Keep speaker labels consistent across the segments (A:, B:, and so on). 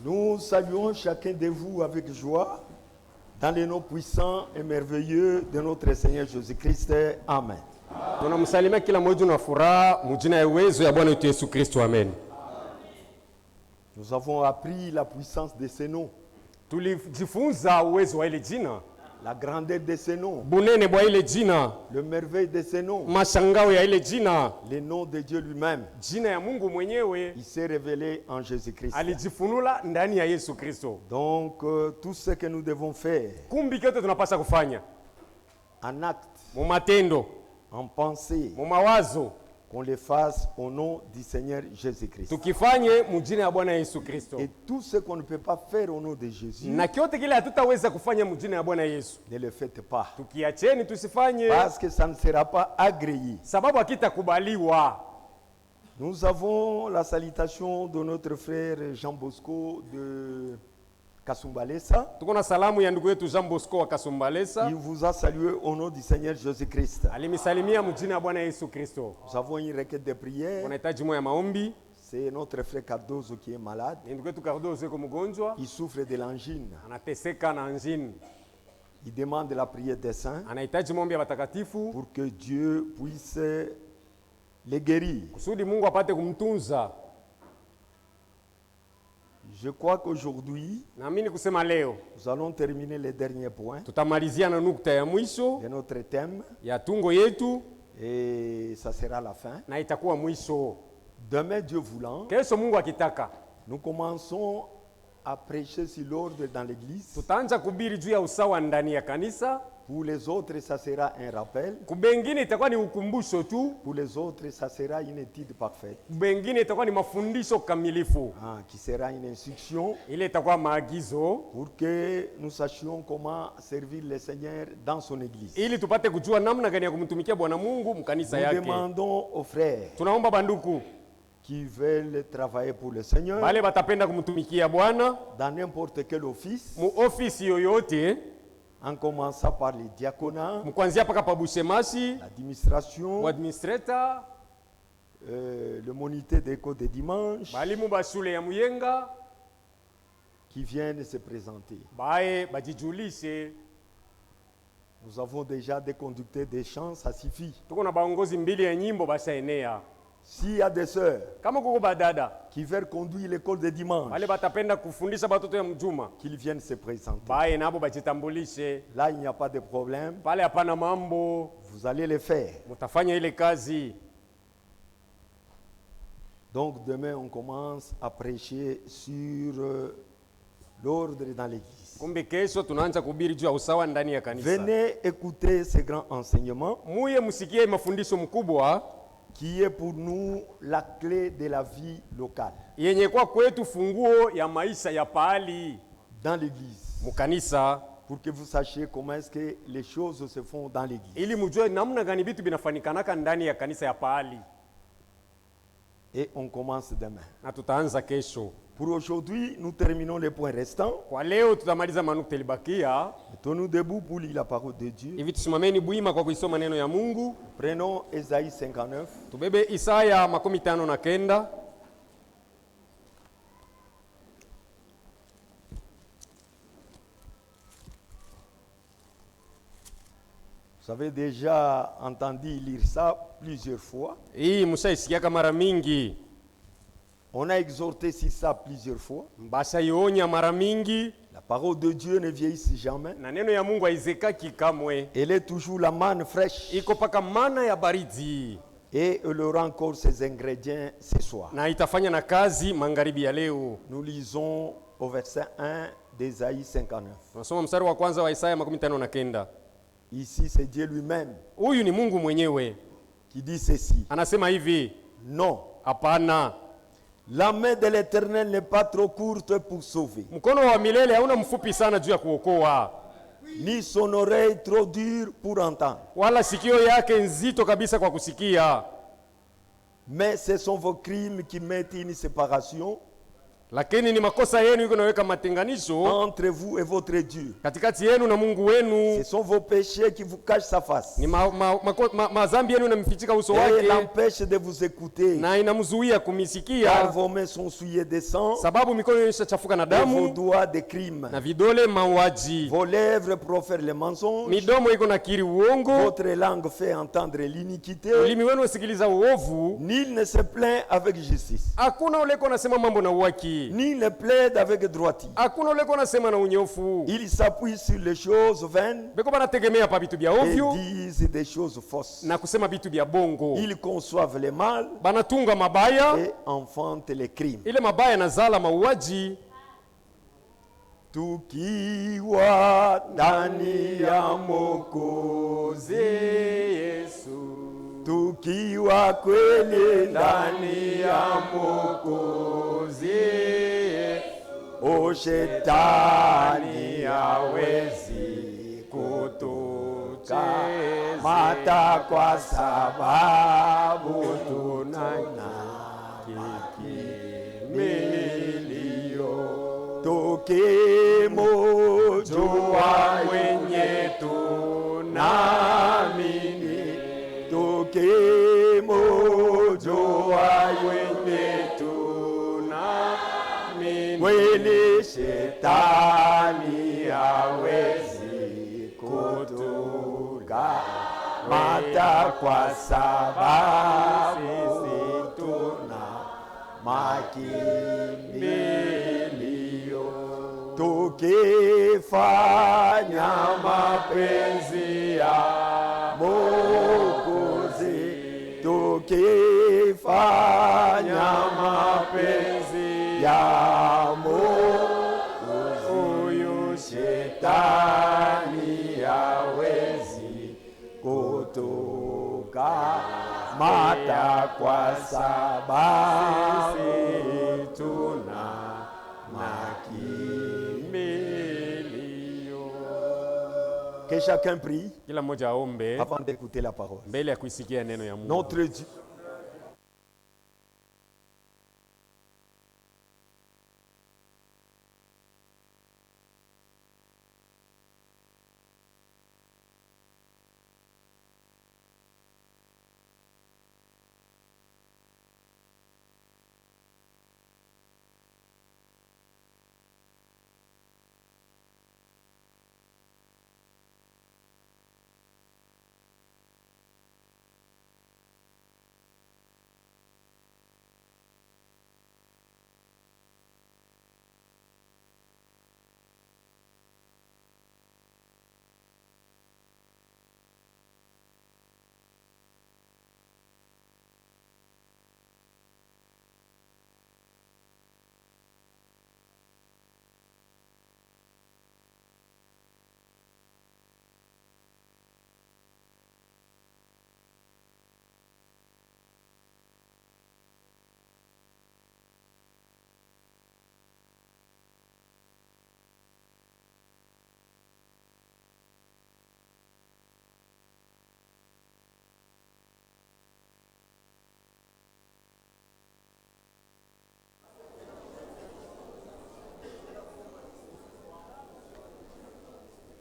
A: Nous saluons chacun de vous avec joie dans le nom puissant et merveilleux de notre Seigneur Jésus-Christ. Amen.
B: Tunamsalimia kila mmoja na furaha mjina ya uwezo ya Bwana wetu Yesu Kristo. Amen.
A: Nous avons appris la puissance de ces noms.
B: Tulijifunza uwezo wa ile jina,
A: la grandeur de ces noms,
B: bunene bwa ile jina,
A: le merveille de ces noms,
B: mashangao ya ile jina,
A: le nom de Dieu lui-même.
B: Jina ya Mungu mwenyewe.
A: Il s'est révélé en Jésus-Christ.
B: Alijifunula ndani ya Yesu Kristo.
A: Donc tout ce que nous devons faire,
B: kumbi kyote tunapaswa kufanya
A: en acte,
B: mu matendo,
A: en pensée,
B: mu mawazo,
A: qu'on les fasse au nom du Seigneur Jésus-Christ.
B: Tukifanye mjina ya Bwana Yesu Kristo.
A: Et tout ce qu'on ne peut pas faire au nom de Jésus,
B: na kyote kile hatutaweza kufanya mjina ya Bwana Yesu,
A: ne le faites pas.
B: Tukiacheni tusifanye,
A: parce que ça ne sera pas agréé.
B: Sababu hakitakubaliwa.
A: Nous avons la salutation de notre frère Jean Bosco de Kasumbalesa.
B: Tuko na salamu ya ndugu yetu Jean Bosco wa Kasumbalesa.
A: Il vous a salué au nom du Seigneur Jésus-Christ.
B: Alimisalimia mjina ya Bwana Yesu Kristo.
A: Nous avons une requête de prière.
B: Unahitaji moyo ya maombi.
A: C'est notre frère Cardozo qui est malade.
B: Ndugu yetu Cardozo yuko mgonjwa.
A: Il souffre de l'angine.
B: Anateseka na angine.
A: Il demande la prière des saints.
B: Anahitaji maombi ya watakatifu.
A: Pour que Dieu puisse le guérir.
B: Kusudi Mungu apate kumtunza.
A: Je crois qu'aujourd'hui,
B: nous
A: allons terminer les derniers points
B: de
A: notre thème. Et ça sera la fin. Demain, Dieu voulant, nous commençons à prêcher sur l'ordre dans l'église. Pour les autres, ça sera un rappel. Pour les autres, ça sera une étude parfaite. Qui sera une instruction pour que nous sachions comment servir le Seigneur dans son église. Nous demandons aux frères qui veulent travailler pour le Seigneur dans n'importe quel office, en commençant par les diaconats, l'administration, le moniteur d'école de dimanche, qui viennent se présenter. Nous avons déjà des conducteurs de chants, ça suffit. S'il y a des sœurs qui veulent conduire l'école de dimanche, qu'ils viennent se présenter. Là, il n'y a pas de problème. Vous allez le faire. Donc demain, on commence à prêcher sur l'ordre dans l'église. Venez écouter ces grands enseignements qui est pour nous la clé de la vie locale. Dans l'église. Pour que vous sachiez comment est-ce que les choses se font dans l'église. Et on commence demain. Pour aujourd'hui, nous terminons les points restants. Mettons-nous debout pour lire la parole de Dieu. Prenons Isaïe 59. Vous avez déjà entendu lire ça plusieurs fois. On a exhorté sur ça plusieurs fois. La parole de Dieu ne vieillit jamais. Elle est toujours la manne fraîche. Et elle aura encore ses ingrédients ce soir. Nous lisons au verset 1 d'Isaïe 59. Ici, c'est Dieu lui-même qui dit ceci. Non. La main de l'Éternel n'est pas trop courte pour sauver, ni son oreille trop dure pour entendre. Mais ce sont vos crimes qui mettent une séparation
B: Lakini ni makosa yenu iko naweka matenganisho
A: entre vous et votre Dieu.
B: katikati yenu na Mungu wenu.
A: Ce sont vos péchés qui vous cachent sa face.
B: Ni mazambi yenu inamfichika uso
A: Et
B: wake
A: l'empêche de vous écouter.
B: na inamzuia
A: Car
B: kumisikia,
A: vos mains sont souillées de sang
B: sababu mikono yenu ishachafuka na
A: et vos
B: damu
A: doigts de crime.
B: na vidole mauaji.
A: Vos lèvres profèrent les mensonges.
B: Midomo iko na kiri uongo,
A: Votre langue fait entendre l'iniquité.
B: ulimi wenu usikiliza uovu.
A: Nul ne se plaint avec justice.
B: Hakuna ule nasema mambo na uwaki,
A: Nul ne plaide avec droiture.
B: hakuna ule nasema na unyofu.
A: Ils s'appuient sur les choses vaines
B: Beko banategemea pa vitu vya
A: et
B: ovyo
A: disent des choses fausses.
B: na kusema vitu vya bongo.
A: Ils conçoivent le mal
B: Banatunga mabaya,
A: et enfantent les crimes.
B: ile mabaya nazala mauaji.
A: Tukiwa ndani ya Mwokozi
B: Yesu,
A: tukiwa kweli ndani ya Mwokozi, o shetani hawezi kutukamata kwa sababu tuna kikimilio. Tukimjua mwenye tunaamini, tukimjua mwenye tunaamini, kweli shetani hawezi kutukamata kwa sababu tuna makimbilio. Tukifanya mapenzi ya Mwokozi, tukifanya mapenzi ya Mwokozi, huyu shetani hawezi kutukamata kwa sababu tuna makimbilio. Que chacun prie
B: Kila mmoja aombe
A: avant d'écouter la parole.
B: mbele ya kuisikia neno ya Mungu.
A: Notre Dieu,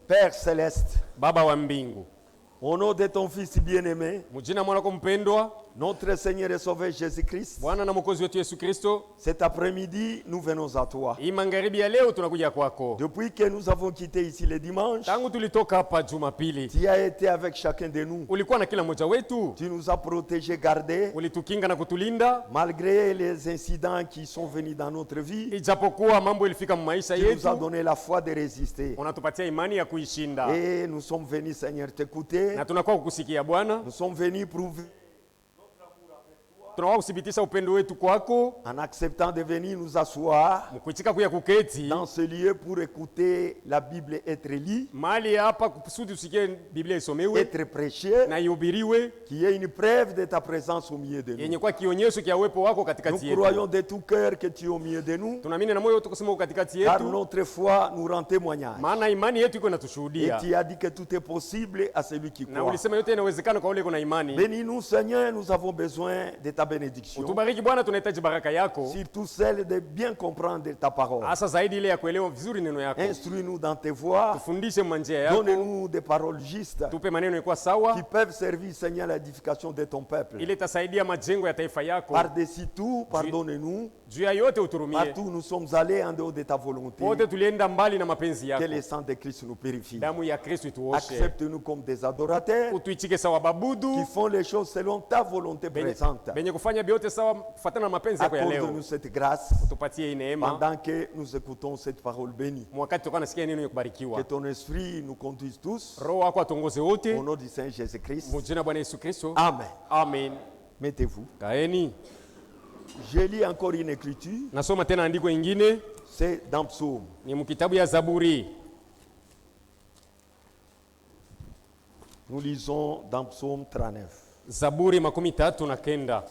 A: Père céleste,
B: Baba wa mbingu,
A: au nom de ton Fils bien-aimé,
B: mujina mwana wako mpendwa,
A: notre Seigneur et Sauveur Jésus-Christ,
B: Bwana na Mwokozi wetu Yesu Kristo,
A: cet après-midi, nous venons à toi.
B: hii magharibi ya leo tunakuja kwako.
A: Depuis que nous avons quitté ici le dimanche,
B: Tangu tulitoka hapa Jumapili,
A: tu as été avec chacun de nous.
B: ulikuwa na kila mmoja wetu,
A: Tu nous as protégés, gardés,
B: ulitukinga na kutulinda,
A: malgré les incidents qui sont venus dans notre vie.
B: ijapokuwa mambo ilifika maisha
A: Tu nous as
B: yetu,
A: donné la foi de résister.
B: unatupatia imani ya kuishinda,
A: Et nous sommes venus, Seigneur, t'écouter.
B: na tunakuwa kukusikia Bwana.
A: Nous sommes venus prouver,
B: Tunakuwa kuthibitisha upendo wetu kwako,
A: en acceptant de venir nous asseoir
B: mkuitika kuya kuketi
A: dans ce lieu pour écouter la Bible être lue,
B: mahali hapa kusudi usikie Biblia isomewe
A: être prêchée,
B: na ihubiriwe,
A: qui est une preuve de ta présence au milieu de nous.
B: yenye kwa kionyesho kia uwepo wako
A: Nous
B: katikati yetu.
A: croyons de tout cœur que tu es au milieu de nous,
B: Tunaamini na moyo wote kusema uko katikati
A: car
B: yetu,
A: notre foi nous rend témoignage.
B: maana imani yetu iko
A: Et
B: inatushuhudia,
A: tu as dit que tout est possible à celui qui
B: na
A: croit.
B: ulisema yote inawezekana kwa ule kuna imani.
A: Bénis-nous, Seigneur, nous avons besoin de ta bénédiction.
B: Utubariki Bwana, tunahitaji baraka yako.
A: Surtout celle de bien comprendre ta parole.
B: Hasa zaidi ile ya kuelewa vizuri neno yako.
A: Instruis-nous dans tes voies.
B: Tufundishe manjia yako.
A: Donne-nous des paroles justes
B: Tupe maneno yako sawa.
A: qui peuvent servir, Seigneur, à l'édification de ton peuple.
B: Ile itasaidia majengo ya taifa yako.
A: Par-dessus tout, pardonne-nous.
B: Juu ya yote uturumie.
A: Partout nous sommes allés en dehors de ta volonté.
B: Pote tulienda mbali na mapenzi
A: Que
B: yako.
A: le sang de Christ nous purifie.
B: Damu ya Kristo ituoshe.
A: Accepte-nous comme des adorateurs
B: Utuichike sawa babudu.
A: qui font les choses selon ta volonté présente.
B: Benye kufanya vyote sawa kufuatana na mapenzi yako ya leo.
A: Accorde-nous cette grâce
B: Tupatie neema.
A: pendant que nous écoutons cette parole bénie.
B: Wakati tutakuwa nasikia neno ya
A: Que
B: kubarikiwa.
A: ton esprit nous conduise tous.
B: Roho wako atongoze wote.
A: Au nom du Saint Jésus-Christ.
B: Mujina Bwana Yesu Kristo.
A: Amen.
B: Amen.
A: Mettez-vous.
B: Kaeni.
A: Je lis encore une écriture.
B: Nasoma tena andiko ingine.
A: C'est dans Psaume.
B: Ni mkitabu ya Zaburi.
A: Nous lisons dans Psaume 39.
B: Zaburi 39.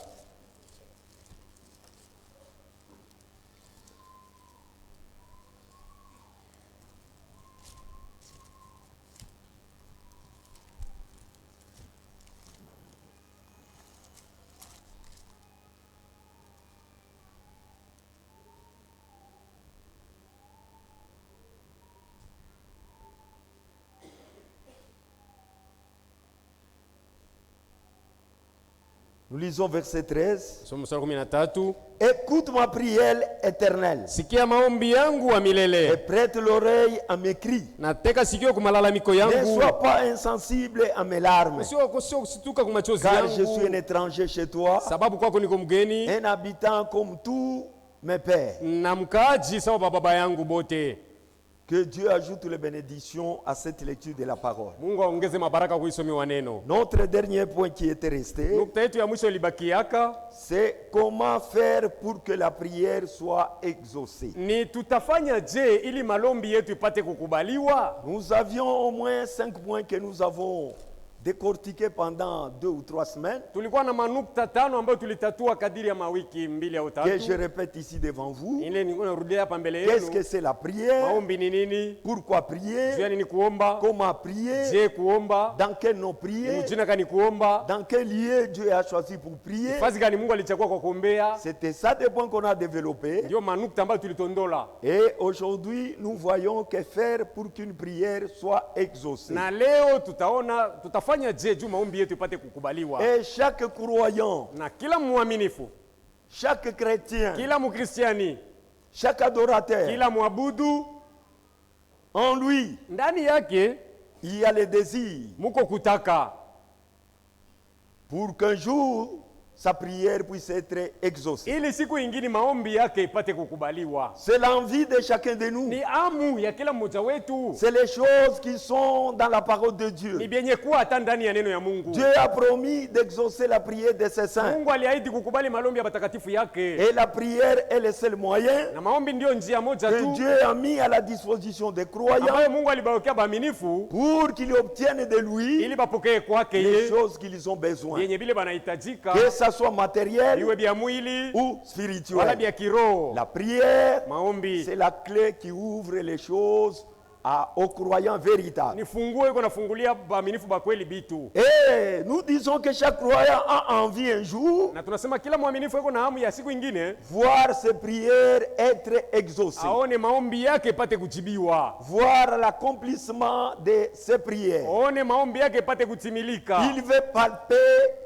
A: Nous lisons verset 13.
B: Somo mstari 13.
A: Écoute ma prière éternelle
B: Sikia maombi yangu wa
A: et
B: milele.
A: prête l'oreille à mes cris.
B: Nateka sikio kwa malalamiko
A: Ne
B: yangu.
A: sois pas insensible à mes larmes,
B: Sio kusituka kwa machozi
A: car je suis un
B: yangu.
A: étranger chez toi,
B: Sababu kwako niko mgeni
A: un habitant comme tous mes pères.
B: na mkaaji sawa baba yangu bote.
A: Que Dieu ajoute les bénédictions à cette lecture de la parole.
B: Mungu aongeze mabaraka kuisomiwa neno.
A: Notre dernier point qui était resté,
B: Nukta yetu ya mwisho ilibakiaka
A: c'est comment faire pour que la prière soit exaucée.
B: ni tutafanya je ili malombi yetu ipate kukubaliwa.
A: Nous avions au moins 5 points que nous avons décortiqués pendant 2 ou 3 semaines,
B: Tulikuwa na manukta 5 ambayo tulitatua kadiri ya mawiki 2 au
A: que je
B: 3.
A: répète ici devant vous.
B: Ile nilikuwa narudia hapa mbele
A: Qu'est-ce que
B: yenu.
A: c'est la prière?
B: Maombi ni nini?
A: Pourquoi
B: Juu
A: prier?
B: ya nini kuomba?
A: Comment prier?
B: Je kuomba?
A: Dans quel nom prier?
B: Mjina gani kuomba?
A: Dans quel lieu Dieu a choisi pour prier?
B: Fazi gani Mungu alichagua kwa kuombea?
A: C'était ça des points qu'on a développés.
B: Ndio manukta ambayo tulitondola.
A: Et aujourd'hui, nous voyons que faire pour qu'une prière soit exaucée.
B: Na leo tutafanya je juu maombi yetu ipate kukubaliwa.
A: Et chaque croyant,
B: Na kila muaminifu,
A: chaque chrétien,
B: kila mukristiani,
A: chaque adorateur,
B: kila muabudu
A: en lui,
B: ndani yake
A: il y a le désir
B: muko kutaka
A: pour qu'un jour, sa prière puisse être exaucée.
B: ili siku ingine maombi yake ipate kukubaliwa.
A: C'est l'envie de chacun de nous.
B: Ni amu ya kila mmoja wetu.
A: C'est les choses qui sont dans la parole de Dieu.
B: Ni vyenye kuwa hata ndani ya neno ya Mungu.
A: Dieu a promis d'exaucer la prière de ses saints.
B: Mungu aliahidi kukubali malombi ya matakatifu yake.
A: Et la prière est le seul moyen
B: Na maombi ndio njia moja
A: que
B: tu
A: Dieu a mis à la disposition des croyants
B: ambayo Mungu alibawekea baaminifu
A: pour qu'ils obtiennent de lui
B: ili bapokee kwake
A: les
B: yeye
A: choses qu'ils ont besoin.
B: yenye vile banahitajika,
A: Que ça soit matériel
B: iwe vya mwili
A: ou
B: wala
A: spirituel.
B: vya kiroho.
A: La prière,
B: Maombi
A: c'est la clé qui ouvre les choses aux croyants véritables.
B: ni funguo iko nafungulia baaminifu ba kweli bitu.
A: Et nous disons que chaque croyant a envie un jour
B: Na tunasema kila mwaminifu iko na hamu ya siku ingine
A: voir ses prières être exaucées,
B: aone maombi yake ipate kujibiwa,
A: voir l'accomplissement de ses prières.
B: aone maombi yake ipate kutimilika.
A: Il veut palper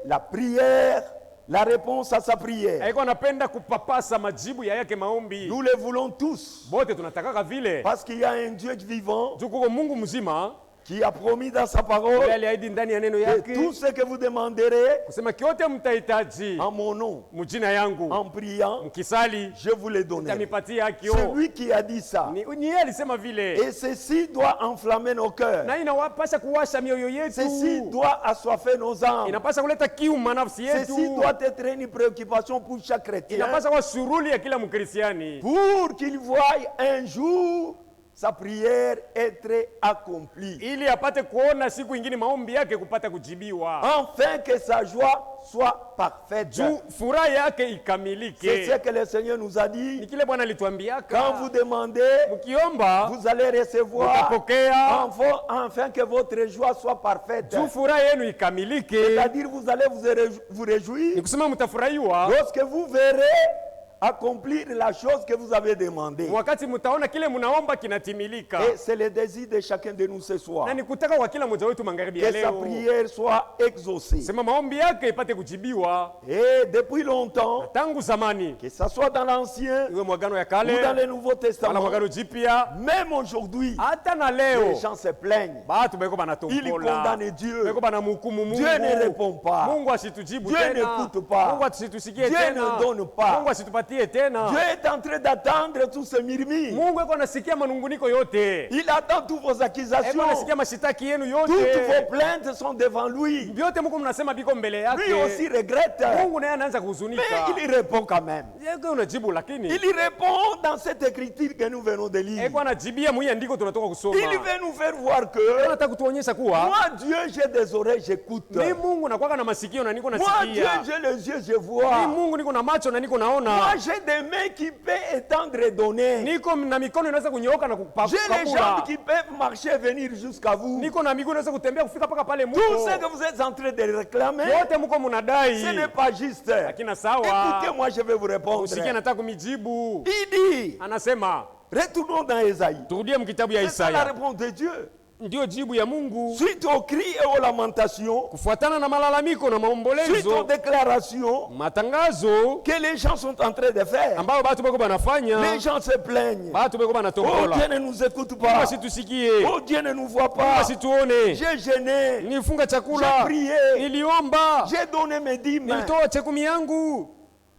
A: la prière, la réponse à sa prière.
B: Haiko anapenda kupapasa majibu ya yake maombi.
A: Nous le voulons tous,
B: Bote tunatakaka vile.
A: parce qu'il y a un Dieu vivant
B: Juu kuko Mungu mzima
A: qui a promis dans sa
B: yule
A: parole
B: aliahidi ndani ya neno
A: que
B: yake
A: tout ce que vous demanderez
B: kusema kiote mtahitaji
A: en mon nom,
B: mjina yangu
A: en priant,
B: mkisali
A: je vous le donnerai.
B: tamipatia
A: C'est
B: hakio.
A: lui qui a dit ça.
B: Ni yeye alisema vile,
A: Et ceci doit enflammer nos cœurs.
B: na inawapasha kuwasha mioyo
A: Ceci
B: yetu,
A: doit assoiffer nos âmes.
B: inapasha kuleta kiu manafsi
A: Ceci
B: yetu,
A: doit être une préoccupation pour chaque chrétien.
B: inapasha kuwa shughuli ya kila mkristiani
A: Pour qu'il voie un jour sa prière être accomplie.
B: ili apate kuona siku ingine maombi yake kupata kujibiwa,
A: Afin que sa joie soit parfaite.
B: juu furaha yake
A: C'est ce
B: ikamilike.
A: que le Seigneur nous a
B: Ni
A: dit.
B: kile Bwana
A: Quand
B: alituambiaka,
A: vous demandez,
B: mkiomba
A: vous allez recevoir
B: mtapokea,
A: afin que votre joie soit parfaite.
B: juu furaha yenu ikamilike.
A: C'est-à-dire vous allez vous réjouir
B: Ni kusema mtafurahiwa
A: lorsque vous verrez accomplir la chose que vous avez demandée.
B: wakati mtaona kile mnaomba kinatimilika.
A: Et c'est le désir de chacun de nous ce soir.
B: Na ni kutaka kwa kila mmoja wetu magharibi ya
A: Que sa
B: leo,
A: prière soit exaucée.
B: sema maombi yake ipate kujibiwa.
A: Et depuis longtemps,
B: Tangu zamani,
A: que ce soit dans l'Ancien
B: iwe mwagano ya
A: ou dans
B: kale
A: le Nouveau
B: wala
A: Testament,
B: mwagano jipya,
A: même aujourd'hui,
B: hata na
A: les
B: leo
A: gens se plaignent.
B: batu beko
A: Ils
B: banatombola,
A: condamnent Dieu.
B: beko banamhukumu Mungu.
A: Dieu ne répond pas.
B: Mungu asitujibu
A: Dieu
B: tena,
A: n'écoute pas.
B: Mungu asitusikie
A: Dieu
B: tena,
A: ne donne pas.
B: Mungu asitupatie tena.
A: Dieu est en train d'attendre tous ces murmures.
B: Mungu eko anasikia manunguniko yote,
A: Il attend toutes vos
B: eko
A: accusations.
B: anasikia mashitaki yenu
A: Toutes vos
B: yote,
A: plaintes sont devant lui.
B: vyote Mungu mnasema biko mbele
A: Lui aussi
B: yake.
A: regrette.
B: Mungu naye anaanza
A: Mais
B: kuhuzunika,
A: il répond quand même.
B: yeko unajibu, lakini
A: Il y répond dans cette écriture que nous venons de lire.
B: eko anajibia mwi andiko tunatoka kusoma.
A: Il veut nous faire voir que
B: Anataka kutuonyesha kuwa
A: moi, Dieu, j'ai des oreilles, j'écoute.
B: mi Mungu nakwaka na masikio na niko
A: Moi, Dieu,
B: nasikia.
A: j'ai les yeux, je
B: Mi
A: vois.
B: Mungu niko na macho na niko
A: Moi,
B: naona.
A: j'ai des mains qui peuvent étendre et donner.
B: Niko na mikono inaweza kunyooka na
A: J'ai les jambes
B: kupakula.
A: qui peuvent marcher et venir jusqu'à vous.
B: Niko na miguu inaweza kutembea kufika mpaka pale
A: Tout ce
B: muko.
A: que vous êtes en train de réclamer,
B: Yote muko
A: ce
B: munadai.
A: n'est pas juste.
B: Lakini sawa.
A: Écoutez-moi, je vais vous répondre.
B: Usikie nataka kumijibu.
A: Il dit,
B: Anasema,
A: retournons dans Ésaïe.
B: turudie mkitabu ya
A: C'est ça la
B: Isaya.
A: réponse de Dieu.
B: Ndio jibu ya Mungu.
A: Suite aux cris et aux lamentations,
B: Kufuatana na malalamiko na
A: suite aux
B: maombolezo,
A: déclarations
B: matangazo
A: que les gens sont en train de faire,
B: ambayo batu beko banafanya,
A: les gens se plaignent.
B: batu beko
A: Oh,
B: banatombola.
A: Dieu ne nous écoute
B: Mungu
A: pas.
B: asitusikie.
A: Oh, Dieu ne nous voit
B: Mungu
A: pas.
B: asituone.
A: J'ai gêné.
B: Nilifunga
A: J'ai
B: chakula,
A: prié.
B: niliomba,
A: J'ai donné mes dîmes.
B: nilitoa chekumi yangu,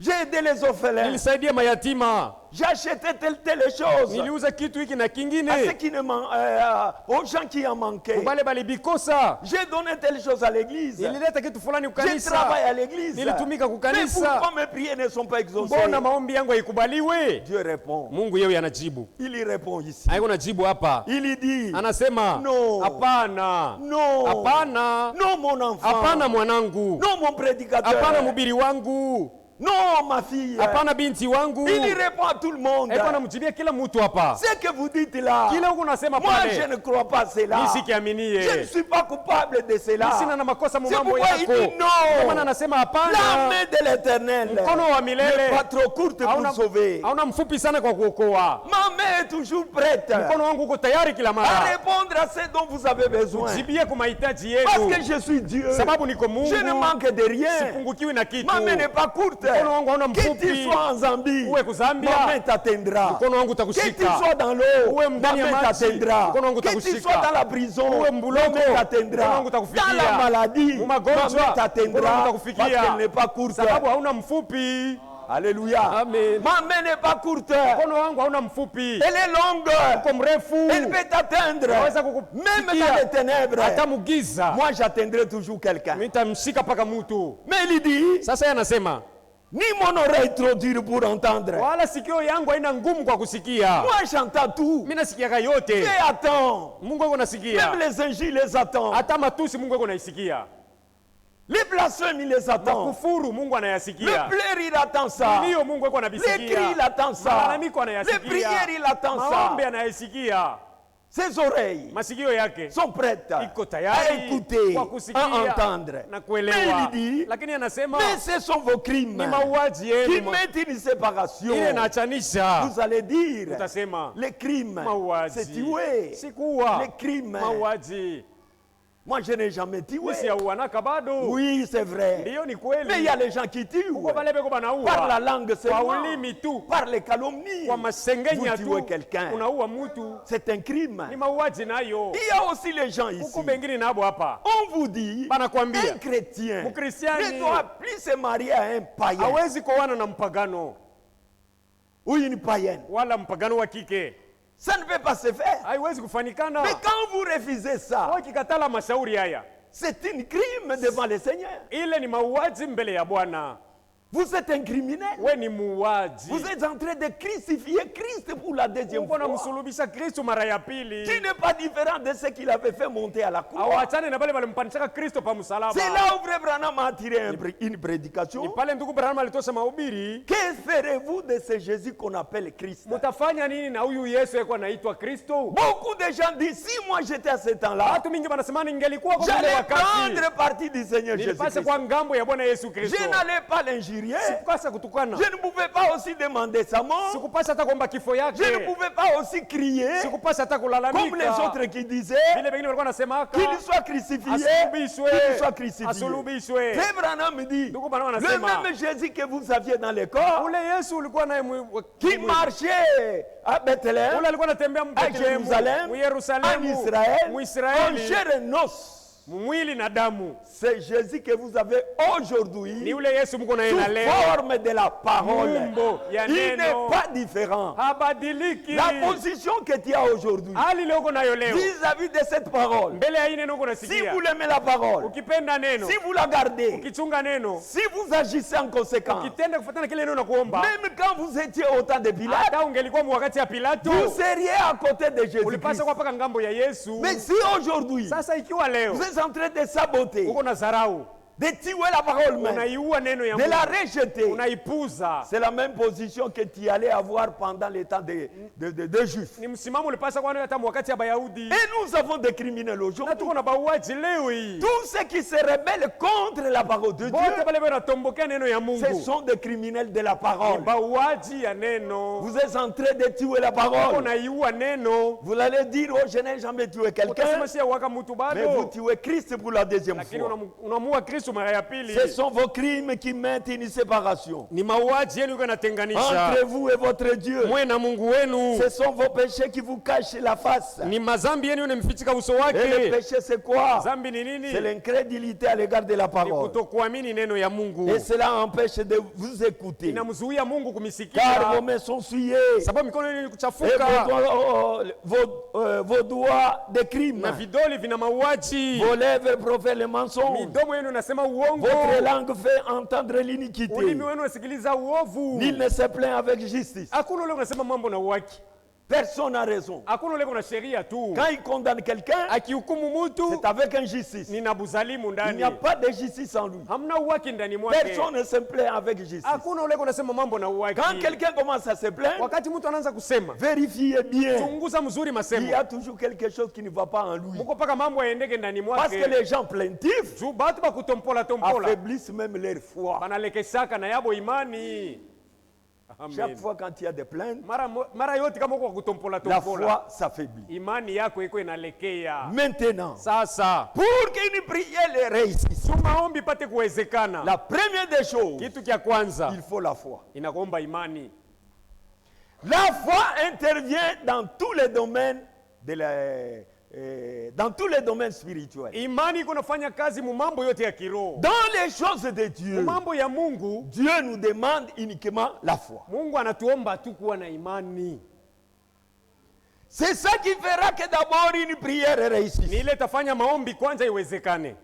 A: J'ai aidé les orphelins.
B: nilisaidia mayatima,
A: J'ai acheté telle chose.
B: niliuza kitu hiki na
A: À ceux
B: kingine,
A: qui ne aux gens qui en manquaient.
B: kubale balibikosa.
A: J'ai donné telle chose à l'église.
B: Nilileta kitu fulani
A: J'ai
B: kukanisa,
A: travaillé à l'église.
B: nilitumika
A: Mais
B: kukanisa.
A: pourquoi mes prières ne sont pas exaucées?
B: Mbona maombi yangu haikubaliwe?
A: Dieu répond.
B: Mungu yeye anajibu,
A: Il y répond ici.
B: haiko najibu hapa.
A: Il y dit,
B: Anasema
A: No.
B: hapana,
A: non,
B: hapana,
A: non mon enfant,
B: hapana mwanangu,
A: non mon prédicateur,
B: hapana mhubiri wangu,
A: non ma fille.
B: hapana binti wangu.
A: Il y répond à tout le monde.
B: Haiko anamjibia kila mtu hapa.
A: Ce que vous dites là,
B: Kile huko unasema
A: moi je
B: pale,
A: ne crois pas cela.
B: mimi
A: Je ne
B: sikiaminie.
A: suis pas coupable de cela.
B: Sina na makosa mu
A: C'est
B: mambo
A: pourquoi il
B: yako.
A: dit non.
B: Ndio maana anasema
A: La
B: hapana.
A: main de l'éternel
B: Mkono wa
A: n'est
B: milele
A: pas trop courte pour
B: hauna
A: sauver.
B: hauna mfupi sana kwa kuokoa.
A: Ma main est toujours prête
B: Mkono wangu uko tayari kila
A: à
B: mara
A: répondre à ce dont vous avez besoin.
B: jibie kwa mahitaji
A: Parce
B: yenu,
A: que je suis Dieu.
B: sababu niko Mungu,
A: Je ne manque de rien.
B: sipungukiwi na kitu.
A: Ma main n'est pas courte.
B: Mkono wangu hauna
A: Que tu
B: mfupi,
A: sois en Zambie,
B: uwe kuzambia,
A: ma main t'atteindra.
B: mkono wangu
A: Que tu
B: utakushika.
A: sois dans l'eau,
B: Uwe
A: ma
B: ndani ya
A: main
B: maji,
A: t'atteindra.
B: mkono wangu
A: Que tu
B: utakushika.
A: sois dans la prison,
B: Uwe
A: ma
B: mbuloko,
A: main t'atteindra.
B: mkono wangu utakufikia.
A: Dans la maladie,
B: Mu
A: ma
B: magonjwa,
A: main
B: mkono
A: t'atteindra.
B: wangu
A: Parce
B: utakufikia.
A: qu'elle n'est pas courte.
B: Sababu hauna mfupi.
A: Alléluia.
B: Amen.
A: Ma main n'est pas courte.
B: Mkono wangu hauna mfupi,
A: Elle est longue.
B: uko mrefu,
A: Elle peut t'atteindre.
B: naweza
A: Même
B: kukufikia
A: dans les ténèbres.
B: hata mugiza.
A: Moi, j'atteindrai toujours quelqu'un.
B: Mimi nitamshika paka mtu.
A: Mais il dit,
B: Sasa yeye anasema
A: ni mon oreille trop dure pour entendre.
B: wala sikio yangu haina ngumu kwa kusikia.
A: Moi, j'entends tout.
B: Mimi nasikiaga yote.
A: Dieu attend.
B: Mungu yuko nasikia.
A: Même les injures les attend.
B: Hata matusi Mungu yuko naisikia.
A: Les blasphèmes, il les attend.
B: Kufuru Mungu
A: Le
B: anayasikia.
A: pleur, il attend ça.
B: Ndio Mungu yuko
A: Les cris,
B: anabisikia.
A: il attend ça.
B: Malalamiko
A: Les
B: anayasikia.
A: prières, il attend ça.
B: Maombi anayasikia.
A: Ses oreilles
B: Masikio yake
A: sont prêtes
B: iko
A: à
B: tayari
A: écouter,
B: kwa
A: à
B: kusikia
A: entendre.
B: na
A: Mais
B: kuelewa.
A: il dit,
B: Lakini anasema
A: mais ce sont vos crimes
B: ni mauaji
A: qui
B: yenu
A: mettent une séparation.
B: ile inaachanisha.
A: Vous allez dire,
B: Utasema
A: les crimes, c'est
B: mauaji
A: tuer.
B: si kuua,
A: Les crimes,
B: mauaji
A: moi je n'ai jamais tué.
B: mimi siyauanaka bado.
A: Oui, c'est vrai.
B: Ndiyo ni
A: Mais il y
B: kweli,
A: a les gens qui tuent.
B: uko pale beko
A: Par la
B: banaua
A: langue
B: kwa
A: seulement.
B: ulimi tu,
A: Par les calomnies.
B: kwa masengenya
A: Vous tuez
B: tu
A: quelqu'un.
B: unaua mtu,
A: C'est un crime.
B: ni mauaji nayo.
A: Il y a aussi les gens ici.
B: Huko bengine nabo hapa
A: On vous dit,
B: banakwambia
A: un chrétien
B: Mkristiani
A: ne doit plus se marier à un païen
B: hawezi kuoana na mpagano
A: ou une païenne.
B: wala mpagano wa kike,
A: Ça ne peut pas se faire.
B: haiwezi kufanikana.
A: Mais quand vous refusez ça,
B: Wakikatala mashauri haya,
A: c'est un crime devant le Seigneur.
B: ile ni mauaji mbele ya Bwana.
A: Vous êtes un criminel.
B: we ni muuaji.
A: Vous êtes en train de crucifier Christ pour la deuxième
B: Uko
A: fois.
B: namsulubisha Kristo mara ya pili.
A: Tu n'es pas différent de ce qu'il avait fait monter à la croix.
B: Awachane na bale walimpandisha Kristo pa msalaba.
A: C'est là où Frère Branham a tiré une
B: Ni
A: prédication.
B: pale ndugu Branham alitosha mahubiri.
A: Que ferez-vous de ce Jésus qu'on appelle Christ?
B: Mutafanya nini na huyu Yesu yeye anaitwa Kristo?
A: Beaucoup de gens disent, si moi j'étais à ce temps-là,
B: Watu mingi wanasema ningelikuwa kwa ile
A: j'allais
B: wakati.
A: prendre partie du Seigneur
B: Nilipasa
A: Jésus-Christ.
B: kwa ngambo ya Bwana Yesu Kristo.
A: Je n'allais pas l'injurier.
B: Sikupasa kutukana.
A: Je ne pouvais pas aussi demander sa mort.
B: Sikupasa hata kuomba kifo yake.
A: Je ne pouvais pas aussi crier
B: Sikupasa hata kulalamika.
A: comme les autres qui disaient
B: Vile wengine walikuwa wanasema
A: qu'il soit crucifié,
B: asulubishwe.
A: qu'il soit crucifié.
B: Asulubishwe.
A: Frère Branham me dit,
B: Ndugu Branham
A: le
B: anasema
A: même Jésus que vous aviez dans les corps,
B: ule Yesu ulikuwa naye
A: qui marchait à Bethléem,
B: ule alikuwa anatembea
A: à Jérusalem,
B: mu
A: en
B: Yerusalemu,
A: Israël,
B: mu
A: en
B: Israeli,
A: chair et os.
B: mwili na damu.
A: C'est Jésus que vous avez aujourd'hui
B: Ni ule Yesu mko naye
A: sous
B: na leo.
A: forme de la parole.
B: Mumbo ya
A: Il n'est
B: neno.
A: pas différent.
B: Habadiliki.
A: La position que tu as aujourd'hui
B: Hali leo uko nayo leo.
A: vis-à-vis de cette parole,
B: Mbele ya hii neno uko
A: si
B: nasikia.
A: vous l'aimez la parole,
B: Ukipenda neno,
A: si vous la gardez,
B: ukichunga neno,
A: si vous agissez en conséquence,
B: ukitenda kufuatana kile neno na kuomba,
A: même quand vous étiez au temps de Pilate,
B: hata ungelikuwa wakati ya Pilato,
A: vous seriez à côté de Jésus-Christ.
B: ulipaswa kuwa paka ngambo ya Yesu.
A: Mais si aujourd'hui,
B: Sasa ikiwa leo
A: vous êtes en train de saboter,
B: uko na dharau,
A: de tuer la parole même,
B: unaiua neno ya
A: de la
B: Mungu,
A: rejeter,
B: unaipuza,
A: c'est la même position que tu allais avoir pendant les temps des Juifs.
B: ni msimamo ulipaswa kuwa nayo hata wakati ya Bayahudi.
A: Et nous avons des criminels
B: Na
A: aujourd'hui.
B: tuko na bauaji leo hii.
A: Tous ceux qui se rebellent contre la parole de Dieu,
B: Bote pale wanatombokea neno ya
A: ce
B: Mungu.
A: sont des criminels de la
B: Ni
A: parole.
B: bauaji ya neno.
A: Vous êtes en train de tuer la
B: Uko
A: parole.
B: naiua neno.
A: Vous allez dire, oh, je n'ai jamais tué quelqu'un,
B: Utasema si waka mtu
A: mais vous
B: bado.
A: tuez Christ pour la deuxième
B: Lakini
A: fois.
B: unamua Kristo mara ya pili.
A: Ce sont vos crimes qui mettent une séparation
B: Ni mauaji yenu iko natenganisha.
A: entre vous et votre Dieu.
B: Mwe na Mungu wenu.
A: Ce sont vos péchés qui vous cachent la face.
B: Ni mazambi yenu yamfichika uso
A: Et le
B: wake.
A: péché, c'est quoi?
B: Zambi ni nini?
A: C'est l'incrédulité à l'égard de la
B: Ni
A: parole.
B: kutokuamini neno ya Mungu.
A: Et cela empêche de vous écouter.
B: Inamzuia Mungu
A: Car vos
B: kumisikia.
A: mains sont souillées.
B: Sababu mikono yenu ni
A: Et
B: kuchafuka.
A: vos doigts de crime.
B: Na vidole vina mauaji.
A: Vos lèvres profèrent le mensonge.
B: Midomo yenu inasema uongo.
A: Votre langue fait entendre l'iniquité.
B: Ulimi wenu unasikiliza uovu.
A: Nul ne se plaint avec justice.
B: Hakuna ule unasema mambo na uwaki.
A: Personne n'a raison.
B: Hakuna ule kuna sheria tu.
A: Quand il condamne quelqu'un,
B: Akihukumu mtu
A: c'est avec injustice.
B: ni na buzalimu
A: Il
B: ndani.
A: n'y a pas de justice en lui.
B: Hamna uwaki ndani mwake.
A: Personne ne se plaint avec justice.
B: Hakuna ule kunasema mambo na uwaki.
A: Quand quelqu'un commence à se plaindre,
B: Wakati mtu anaanza kusema,
A: vérifiez bien.
B: chunguza mzuri
A: Il y
B: masemo.
A: a toujours quelque chose qui ne va pas en lui.
B: Muko paka mambo yaendeke ndani
A: Parce que
B: mwake.
A: les gens plaintifs
B: Juu batu bakutompola tompola.
A: affaiblissent même leur foi.
B: Banalekeshaka na yabo imani.
A: Chaque
B: Amen.
A: fois quand il y a des plaintes,
B: Mara yote kama uko kutompola
A: la
B: tompola.
A: foi s'affaiblit.
B: Imani yako iko inalekea.
A: Maintenant,
B: Sasa,
A: pour qu'une prière réussisse,
B: tu maombi ipate kuwezekana.
A: la première des choses,
B: Kitu kya kwanza
A: il faut la foi.
B: inakuomba imani.
A: La foi intervient dans tous les domaines dans tous les domaines spirituels.
B: Imani iko nafanya kazi mu mambo yote ya kiroho.
A: Dans les choses de
B: Mu
A: Dieu,
B: mambo ya Mungu,
A: Dieu nous demande uniquement la foi.
B: Mungu anatuomba tu kuwa na imani.
A: C'est ça qui fera que d'abord une prière
B: Ni
A: réussisse.
B: ile tafanya maombi kwanza iwezekane.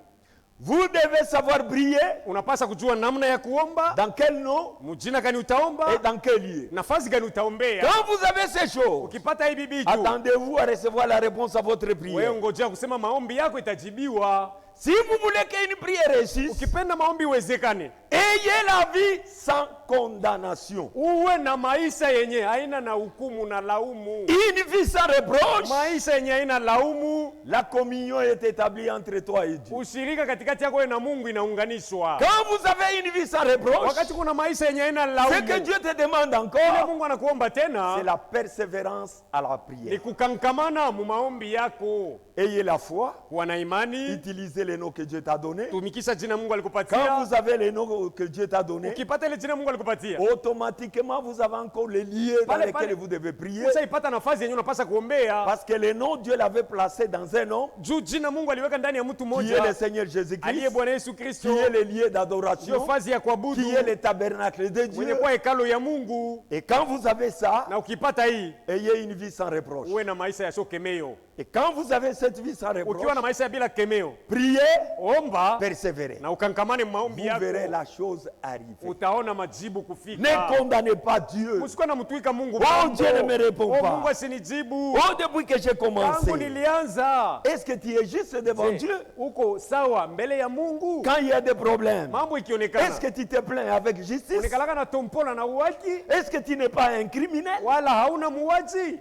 A: Vous devez savoir prier
B: Unapasa kujua namna ya kuomba,
A: dans quel nom
B: mujina gani utaomba,
A: et dans quel lieu.
B: nafasi gani utaombea.
A: Quand vous avez ces choses,
B: Ukipata hii bibitu,
A: attendez-vous à recevoir la réponse à votre
B: wewe
A: prière.
B: ngojea kusema maombi yako itajibiwa.
A: Si vous voulez qu'une prière réussisse,
B: Ukipenda maombi iwezekane,
A: ayez la vie sans condamnation.
B: uwe na maisha yenye haina na hukumu na laumu.
A: Une vie sans reproche.
B: Maisha yenye haina laumu,
A: La communion est établie entre toi et Dieu.
B: ushirika katikati yako na Mungu inaunganishwa.
A: Quand vous avez une vie sans reproche,
B: Wakati kuna maisha yenye haina
A: ce que
B: laumu,
A: Dieu te demande
B: ile
A: encore,
B: Mungu anakuomba
A: c'est
B: tena
A: la persévérance à la
B: ni
A: prière.
B: kukankamana mu maombi yako.
A: Ayez la foi,
B: Kuwa na imani,
A: utilisez les noms que Dieu t'a donnés.
B: tumikisha jina Mungu
A: Quand
B: alikupatia.
A: vous avez les noms que Dieu t'a donnés,
B: Ukipata ile jina Mungu alikupatia,
A: automatiquement vous avez encore les lieux dans
B: Pale,
A: lesquels
B: pale.
A: vous devez prier.
B: ushaipata nafasi yenye unapasa kuombea.
A: Parce que le nom, Dieu l'avait placé dans un nom
B: Juu jina Mungu aliweka ndani ya mtu
A: qui est le
B: mmoja
A: Seigneur
B: aliye
A: Jésus-Christ,
B: Bwana Yesu
A: qui
B: Kristo,
A: est le lieu
B: ndio
A: d'adoration,
B: fazi ya kuabudu,
A: qui est le tabernacle de
B: mwenye
A: Dieu.
B: kuwa hekalo ya Mungu.
A: Et quand vous avez ça,
B: Na ukipata hii,
A: ayez une vie sans reproche.
B: uwe na maisha yasio kemeo.
A: Et quand vous avez cette vie sans reproche,
B: Ukiwa na maisha ya bila kemeo,
A: priez
B: omba
A: persévérez.
B: na ukankamane
A: Vous
B: maombi
A: verrez
B: yako,
A: la chose arriver.
B: utaona majibu
A: Ne
B: kufika.
A: condamnez pas Dieu.
B: Usikuwa na mtuika Mungu
A: Oh,
B: mambo.
A: Dieu ne me répond
B: Oh,
A: pas.
B: Mungu asinijibu.
A: Oh, depuis que j'ai commencé,
B: Tangu nilianza.
A: est-ce que tu es juste devant
B: Je,
A: Dieu?
B: uko sawa mbele ya Mungu?
A: Quand il y a des problèmes,
B: Mambo
A: est-ce
B: ikionekana,
A: que tu te plains avec justice?
B: unekalaka na tompola na uwaki
A: Est-ce que tu n'es pas un criminel?
B: wala hauna muwaji?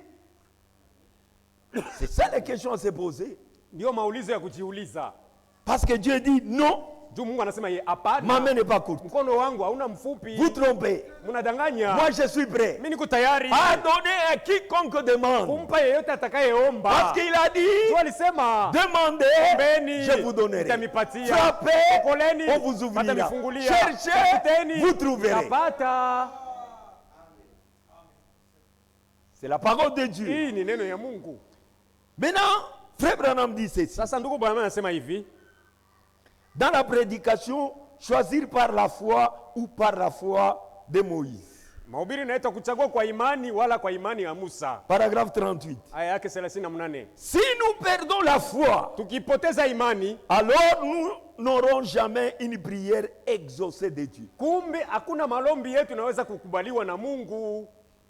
A: C'est ça les questions à se poser.
B: Ndio maulizo ya kujiuliza.
A: Parce que Dieu dit non,
B: Juu Mungu anasema ye
A: ma
B: hapana.
A: main n'est pas courte.
B: Mkono wangu hauna mfupi.
A: Vous trompez.
B: Mnadanganya.
A: Moi, je suis prêt
B: Mimi niko tayari
A: à donner à quiconque demande.
B: kumpa yeyote atakayeomba.
A: Parce qu'il a dit,
B: Tu alisema
A: demandez,
B: ombeni
A: je vous donnerai.
B: nitamipatia.
A: Frappez,
B: Koleni
A: on vous ouvrira.
B: watamifungulia.
A: Cherchez,
B: Tafuteni,
A: vous trouverez.
B: mtapata.
A: C'est la parole de Dieu.
B: Hii ni neno ya Mungu.
A: Maintenant, Frère Branham dit ceci.
B: Sasa ndugu Branham anasema hivi,
A: Dans la prédication, choisir par la foi ou par la foi de Moïse.
B: mahubiri inaitwa kuchagua kwa imani wala kwa imani ya Musa.
A: Paragraphe 38.
B: Aya yake 38.
A: Si nous perdons la foi,
B: Tukipoteza imani,
A: alors nous n'aurons jamais une prière exaucée de Dieu.
B: kumbe hakuna malombi yetu inaweza kukubaliwa na Mungu.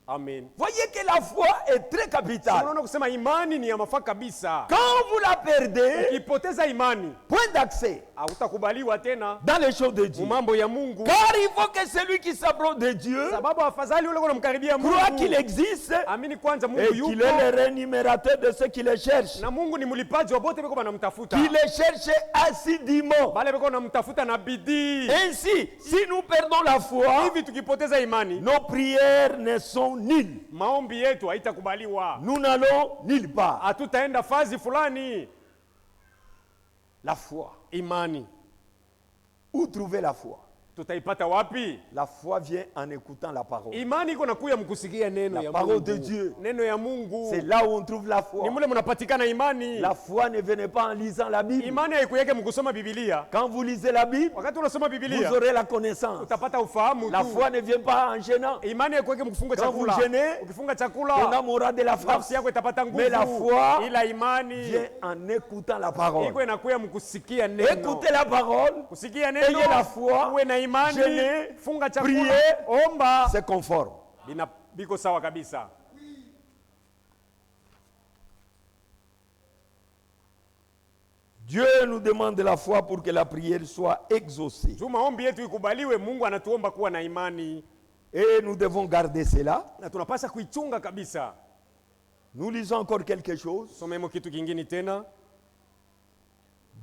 B: Amen.
A: Voyez que la foi est très capitale.
B: Unaona kusema imani ni ya mafaa kabisa.
A: Quand vous la perdez,
B: Ukipoteza imani,
A: point d'accès
B: hautakubaliwa tena
A: dans les choses de Dieu.
B: mambo ya Mungu.
A: Car il faut que celui qui s'approche de Dieu
B: Sababu afadhali ule unamkaribia
A: croit qu'il
B: Mungu.
A: existe
B: Amini kwanza
A: et
B: Mungu
A: qu'il
B: yupo
A: est le rémunérateur de ceux qui le cherchent.
B: na Mungu ni mlipaji wa bote beko banamtafuta.
A: Qui le cherche assidûment.
B: Bale beko banamtafuta na bidii.
A: Ainsi, si nous perdons la foi,
B: Hivi tukipoteza imani,
A: nos prières ne sont nulles.
B: maombi yetu haitakubaliwa.
A: Nous n'allons nulle part.
B: Hatutaenda fazi fulani.
A: La foi.
B: Imani
A: Où trouver la foi?
B: tutaipata wapi?
A: La foi vient en écoutant la parole.
B: Imani iko nakuya mkusikia neno
A: La
B: ya
A: parole
B: Mungu.
A: de Dieu.
B: Neno ya Mungu.
A: C'est là où on trouve la foi.
B: Ni mule mnapatikana imani.
A: La foi ne venait pas en lisant la Bible.
B: Imani haikuyake mkusoma Biblia.
A: Quand vous lisez la Bible,
B: Wakati unasoma
A: vous
B: Biblia,
A: aurez la connaissance.
B: utapata ufahamu
A: La
B: tu.
A: foi ne vient pas en gênant.
B: Imani haikuweke mkufunga
A: Quand vous
B: chakula.
A: jeûnez,
B: Ukifunga
A: Ton
B: chakula,
A: âme aura de la force.
B: nafsi yako itapata nguvu.
A: Mais la foi
B: Ila imani
A: vient en écoutant la parole.
B: iko inakuya mkusikia neno.
A: Écoutez la parole,
B: Kusikia neno,
A: ayez la foi,
B: uwe na imani,
A: jeûnez,
B: funga chakula,
A: priez,
B: omba.
A: c'est conforme.
B: Biko sawa kabisa.
A: Dieu nous demande de la foi pour que la prière soit exaucée.
B: Juu maombi yetu ikubaliwe, Mungu anatuomba kuwa na imani.
A: Et nous devons garder cela.
B: Na tunapaswa kuichunga kabisa.
A: Nous lisons encore quelque chose
B: Somemo kitu kingine tena.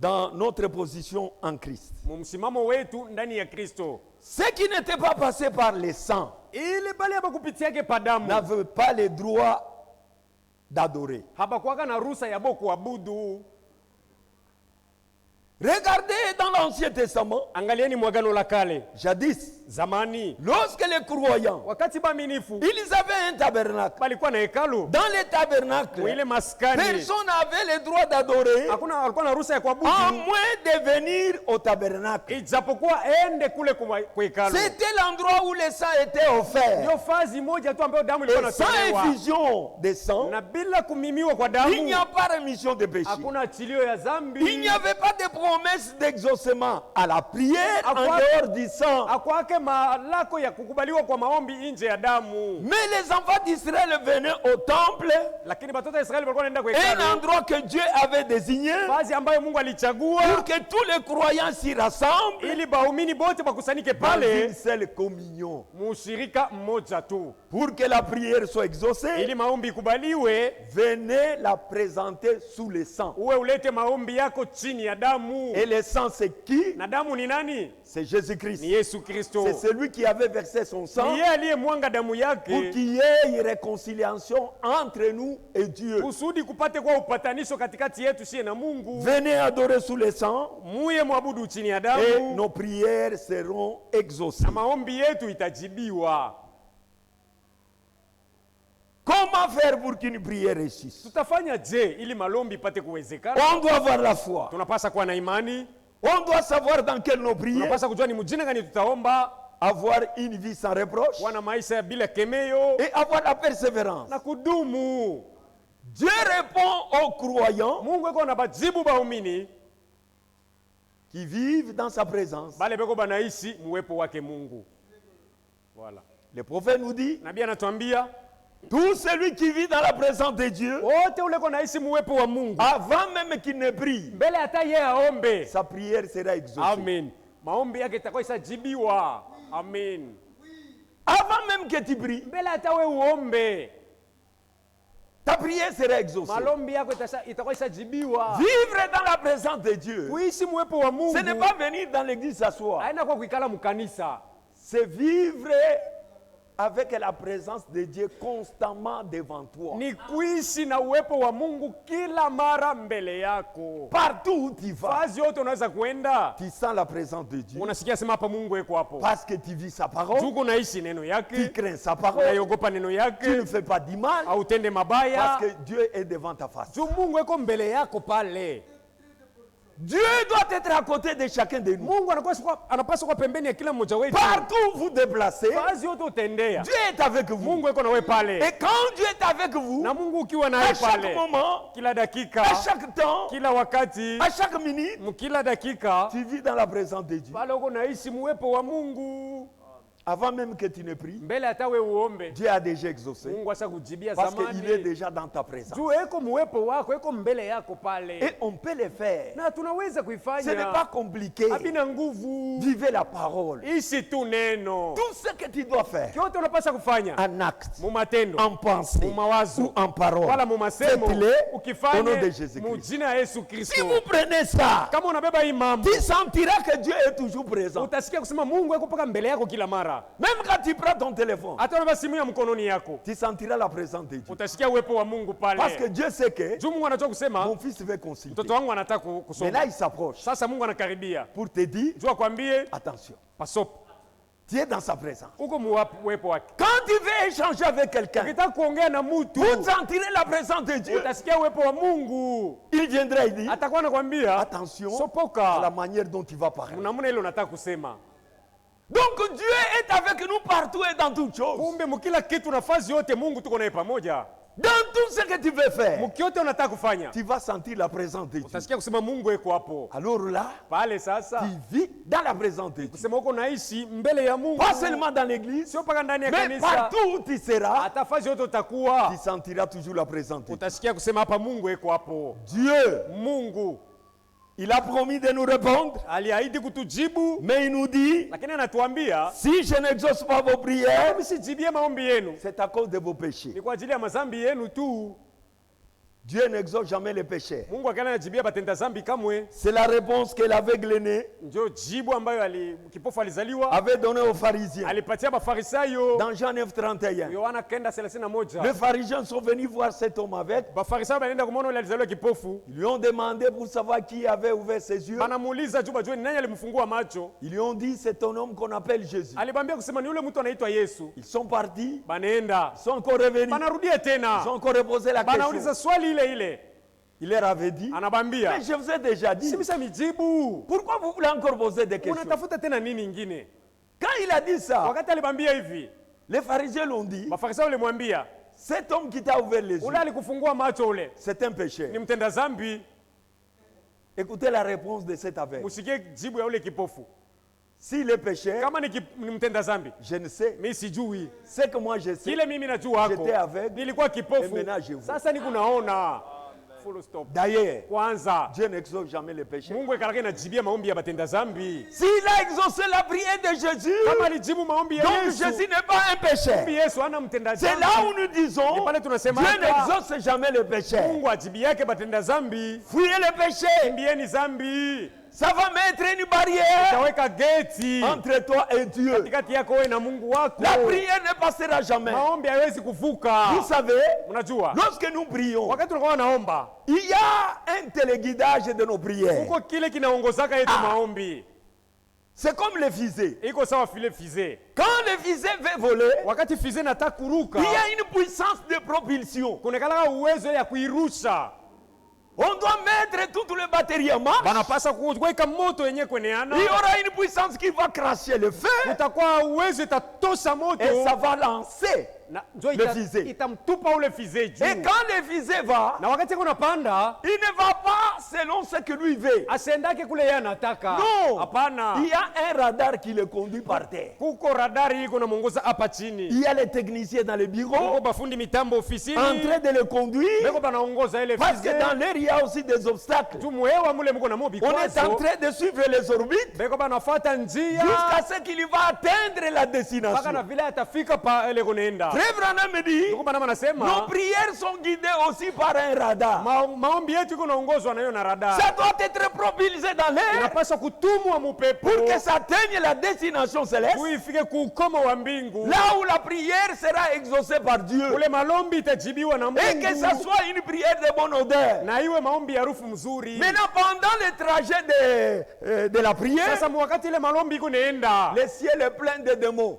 A: dans notre position en Christ.
B: Msimamo wetu ndani ya Kristo.
A: Ceux qui n'étaient pas passés par le sang
B: Ile bali hapa kupitiake padamu.
A: n'avaient pas le droit d'adorer.
B: Hapakuwaka na ruhusa ya bo kuabudu.
A: Regardez dans l'Ancien Testament,
B: Angalieni mwagano la kale.
A: jadis,
B: Zamani,
A: lorsque les croyants,
B: wakati baaminifu
A: ils avaient un tabernacle.
B: balikuwa na hekalu.
A: Dans le tabernacle,
B: Ile maskani.
A: personne n'avait le droit d'adorer
B: Hakuna walikuwa na ruhusa ya
A: à
B: kuabudu.
A: moins de venir au tabernacle.
B: Ijapokuwa ende kule kwa hekalu.
A: C'était l'endroit où le sang était offert.
B: Ndio fazi moja tu ambayo damu ilikuwa
A: Et sans
B: inatolewa.
A: effusion de sang,
B: Na bila kumimiwa kwa
A: il n'y
B: damu
A: a pas rémission de péché.
B: hakuna achilio ya
A: Il
B: dhambi.
A: n'y avait pas de promesse d'exaucement à la prière en
B: Quoi?
A: dehors du sang.
B: Akwake malako ya kukubaliwa kwa maombi nje ya damu.
A: Mais les enfants d'Israël venaient au temple,
B: Lakini watoto wa Israeli walikuwa wanaenda kwa
A: un
B: hekalu.
A: endroit que Dieu avait désigné
B: Fazi ambayo Mungu alichagua
A: pour que tous les croyants s'y rassemblent
B: ili baumini bote bakusanyike
A: dans
B: pale
A: une seule communion.
B: mushirika mmoja tu.
A: Pour que la prière soit exaucée,
B: Ili maombi ikubaliwe,
A: venez la présenter sous le sang.
B: uwe ulete maombi yako chini ya damu.
A: Et le sang, c'est qui?
B: Na damu ni nani?
A: C'est Jésus-Christ.
B: Ni Yesu Kristo.
A: C'est celui qui avait versé son sang
B: Ni yeye aliyemwanga damu
A: pour
B: yake
A: qu'il y ait une réconciliation entre nous et Dieu.
B: kusudi kupate kwa upatanisho katikati yetu sie na Mungu.
A: Venez adorer sous le sang
B: Muye mwabudu chini ya
A: et
B: damu
A: nos prières seront exaucées.
B: na maombi yetu itajibiwa.
A: Comment faire pour qu'une prière réussisse?
B: Tutafanya je ili malombi ipate kuwezekana?
A: On doit avoir la foi.
B: Tunapasa kuwa na imani.
A: On doit savoir dans quelle nos prières,
B: Tunapasa kujua ni mjina gani tutaomba,
A: avoir une vie sans reproche
B: kuwa na maisha bila kemeo
A: et avoir la persévérance.
B: na kudumu.
A: Dieu répond aux croyants
B: Mungu eko na bajibu baumini
A: qui vivent dans sa présence.
B: bale beko banaishi muwepo wake Mungu. Voilà.
A: Le prophète nous dit,
B: Nabii anatuambia
A: tout celui qui vit dans la présence de Dieu,
B: wote ule konaishi muwepo wa Mungu,
A: avant même qu'il ne prie,
B: mbele hata yeye aombe,
A: sa prière sera exaucée.
B: amen, maombi yake itakuwa isajibiwa. Amen.
A: Avant même que tu pries,
B: Mbele hata wewe uombe,
A: ta prière sera exaucée.
B: malombi yako itakuwa isajibiwa.
A: Vivre dans la présence de Dieu,
B: Kuishi muwepo wa Mungu
A: ce n'est pas venir dans l'église s'asseoir.
B: haina kwa kuikala mkanisa,
A: C'est vivre avec la présence de Dieu constamment devant toi.
B: ni kuishi na uwepo wa Mungu kila mara mbele yako.
A: Partout où tu vas,
B: Fazi yote unaweza kwenda,
A: tu sens la présence de Dieu.
B: unasikia sema hapa Mungu yuko hapo.
A: Parce que tu vis sa parole,
B: Tuko naishi neno
A: tu
B: yake,
A: crains sa parole,
B: unaiogopa neno
A: tu
B: yake,
A: ne fais pas du mal,
B: hautende
A: parce
B: mabaya.
A: que Dieu est devant ta face.
B: Juu Mungu yuko mbele yako pale.
A: Dieu doit être à côté de chacun de nous.
B: Mungu anapaswa kuwa pembeni ya kila mmoja wetu.
A: Partout où vous déplacez,
B: Fazi yote utendea,
A: Dieu est avec vous.
B: Mungu yuko na wewe pale.
A: Et quand Dieu est avec vous,
B: Na Mungu ukiwa
A: à
B: naye
A: chaque
B: pale,
A: moment,
B: kila dakika,
A: à chaque temps,
B: kila wakati,
A: à chaque minute,
B: kila dakika,
A: tu vis dans la présence de Dieu.
B: pale uko naishi muwepo wa Mungu.
A: Avant même que tu ne pries,
B: Mbele hata wewe uombe,
A: Dieu a déjà exaucé.
B: Mungu ashakujibia
A: Parce qu'il est
B: zamani.
A: déjà dans ta présence.
B: Juu eko muwepo wako, eko mbele yako pale.
A: Et on peut le faire.
B: Na tunaweza
A: Ce n'est
B: kuifanya.
A: pas compliqué.
B: Habina nguvu.
A: Vivez la parole.
B: Ishi tu neno.
A: Tout ce que tu dois faire,
B: Kyote unapaswa kufanya
A: en acte,
B: mu matendo,
A: en pensée,
B: mu mawazo,
A: ou en parole,
B: wala mu masemo,
A: faites-le au nom de
B: ukifanye mu
A: Jésus-Christ.
B: jina ya Yesu
A: Si
B: Kristo.
A: vous prenez ça,
B: Kama unabeba hii mambo,
A: tu sentiras que Dieu est toujours présent.
B: utasikia kusema Mungu yuko paka mbele yako kila mara.
A: Même quand tu prends ton téléphone,
B: Hata unabeba simu ya mkononi yako,
A: tu sentiras la présence de Dieu.
B: utasikia uwepo wa Mungu
A: Parce que
B: pale.
A: Dieu sait que
B: Juu Mungu anataka kusema
A: mon fils veut consulter.
B: mtoto wangu anataka
A: Mais
B: kusoma.
A: là, il s'approche
B: Sasa Mungu anakaribia.
A: pour te dire,
B: Juu akwambie
A: attention,
B: pasopo.
A: tu es dans sa présence.
B: Uko muwepo wake.
A: Quand tu veux échanger avec quelqu'un,
B: Ukitaka kuongea na mtu,
A: vous sentirez la présence de Dieu.
B: utasikia uwepo wa Mungu.
A: Il viendra et dit,
B: Atakuwa anakwambia
A: attention à la
B: sopoka
A: manière dont tu vas parler.
B: namna ile unataka kusema.
A: Donc Dieu est avec nous partout et dans toutes choses.
B: Kumbe mkila kitu, nafasi yote Mungu tuko naye pamoja.
A: Dans tout ce que tu veux faire,
B: Mkiote unataka kufanya,
A: tu vas sentir la présence de Dieu.
B: utasikia kusema Mungu yuko hapo.
A: Alors là,
B: Pale sasa
A: tu vis dans la présence de Dieu.
B: kusema uko naishi mbele ya Mungu.
A: Pas seulement dans l'église,
B: Sio paka ndani ya
A: mais
B: kanisa.
A: partout où tu seras,
B: Hata fasi yote
A: tu
B: utakuwa,
A: sentiras toujours la présence de Dieu.
B: utasikia kusema hapa Mungu yuko hapo.
A: Dieu,
B: Mungu
A: il a promis de nous répondre,
B: aliahidi kutujibu,
A: mais il nous dit,
B: lakini anatuambia
A: si je n'exauce pas vos prières,
B: msijibie maombi yenu,
A: c'est à cause de vos péchés.
B: ni kwa ajili ya mazambi yenu tu.
A: Dieu n'exauce jamais les péchés.
B: Mungu akana anajibia batenda zambi kamwe.
A: C'est la réponse que l'aveugle né
B: Ndio jibu ambayo kipofu alizaliwa
A: avait donnée aux pharisiens.
B: alipatia Bafarisayo.
A: Dans Jean 9, 31,
B: Yohana 9:31.
A: les pharisiens sont venus voir cet homme avec.
B: Bafarisayo banaenda kumwona yule alizaliwa kipofu,
A: Ils lui ont demandé pour savoir qui avait ouvert ses yeux.
B: banamuuliza juu bajue ni nani alimfungua macho.
A: Ils lui ont dit, c'est un homme qu'on appelle Jésus.
B: Alibambia kusema ni yule mtu anaitwa Yesu.
A: Ils sont partis,
B: Banaenda
A: ils sont encore revenus,
B: banarudia
A: ils
B: tena,
A: ont encore reposé la
B: banauliza
A: question.
B: swali ile ile.
A: Il leur avait dit,
B: Anabambia
A: mais je vous ai déjà dit,
B: simisa mijibu,
A: pourquoi vous voulez encore poser des questions?
B: unatafuta tena nini ingine?
A: Quand il a dit ça,
B: Wakati alibambia hivi,
A: les pharisiens l'ont dit,
B: Bafarisayo walimwambia
A: cet homme qui t'a ouvert les yeux,
B: ule alikufungua macho ule
A: c'est un péché.
B: ni mtenda zambi.
A: Écoutez la réponse de cet aveugle.
B: Musikie jibu ya ule kipofu.
A: S'il est péché,
B: Kama ni mtenda zambi,
A: je ne sais.
B: mimi sijui.
A: Ce que moi je sais,
B: Kile mimi najua hako,
A: J'étais aveugle,
B: nilikuwa
A: et
B: kipofu,
A: maintenant je vois.
B: sasa niko naona. Full stop.
A: d'ailleurs,
B: Kwanza
A: Dieu n'exauce jamais les péchés.
B: Mungu ekalaka inajibia maombi ya batenda zambi.
A: S'il a exaucé la prière de Jésus,
B: Kama alijibu maombi ya
A: donc
B: Yesu,
A: Jésus n'est pas un péché.
B: Yesu hana mtenda
A: C'est
B: zambi.
A: là où nous disons,
B: Ni pale tunasema
A: Dieu
B: hapa,
A: n'exauce jamais les péchés.
B: Mungu ajibiake batenda zambi.
A: Fuyez les péchés.
B: Kimbieni zambi.
A: Ça va mettre une barrière
B: Taweka geti
A: entre toi et Dieu.
B: katikati yako wewe na Mungu wako.
A: La prière ne passera jamais.
B: Maombi haiwezi kuvuka.
A: Vous savez,
B: Unajua,
A: lorsque nous prions,
B: wakati tunakuwa naomba,
A: il y a un téléguidage de nos prières.
B: uko kile kinaongozaka yetu maombi.
A: C'est comme les fusées.
B: Iko sawa vile fize.
A: Quand les fusées veulent voler,
B: Wakati fize nataka kuruka,
A: il y a une puissance de propulsion.
B: kunekalaka uwezo ya kuirusha.
A: On doit mettre toutes les batteries en marche.
B: Banapasa kuweka moto yenye
A: Il
B: kweneana.
A: y aura une puissance qui va cracher le feu
B: Kutakuwa uwezo itatosha moto.
A: et ça va lancer.
B: Na njo
A: Le fize.
B: itamtupa ule fize juu.
A: Et quand le fusée va,
B: Na wakati kuna panda,
A: il ne va pas selon ce que lui veut.
B: Asiendake kule yeye anataka.
A: Non.
B: Hapana.
A: Il y a un radar qui le conduit par terre.
B: Kuko radari iko namuongoza hapa chini.
A: Il y a les techniciens dans les
B: Kuko
A: bureaux
B: bafundi mitambo ofisini.
A: en train de le conduire.
B: Beko banaongoza ile
A: Parce que dans l'air, il y a aussi des obstacles.
B: tumuhewa mule mko na
A: On est
B: mobikwazo.
A: en train de suivre les orbites
B: Beko banafuata njia.
A: jusqu'à ce qu'il va atteindre la
B: Paka na
A: destination.
B: vile atafika pa ile kunaenda.
A: Frère Branham me dit,
B: Ndugu Branham anasema
A: nos prières sont guidées aussi par un radar.
B: maombi yetu iko naongozwa na hiyo na radar.
A: Ça doit être propulsé dans l'air
B: Inapaswa kutumwa mupepo
A: pour que ça atteigne la destination céleste.
B: kuifike kuukomo wa mbingu.
A: Là où la prière sera exaucée par Dieu.
B: Kule malombi itajibiwa na
A: Et que ça
B: Mungu.
A: soit une prière de bonne odeur.
B: Na iwe maombi ya harufu mzuri.
A: Maintenant, pendant le trajet de la prière,
B: Sasa wakati ile malombi iko naenda,
A: le ciel est plein de démons.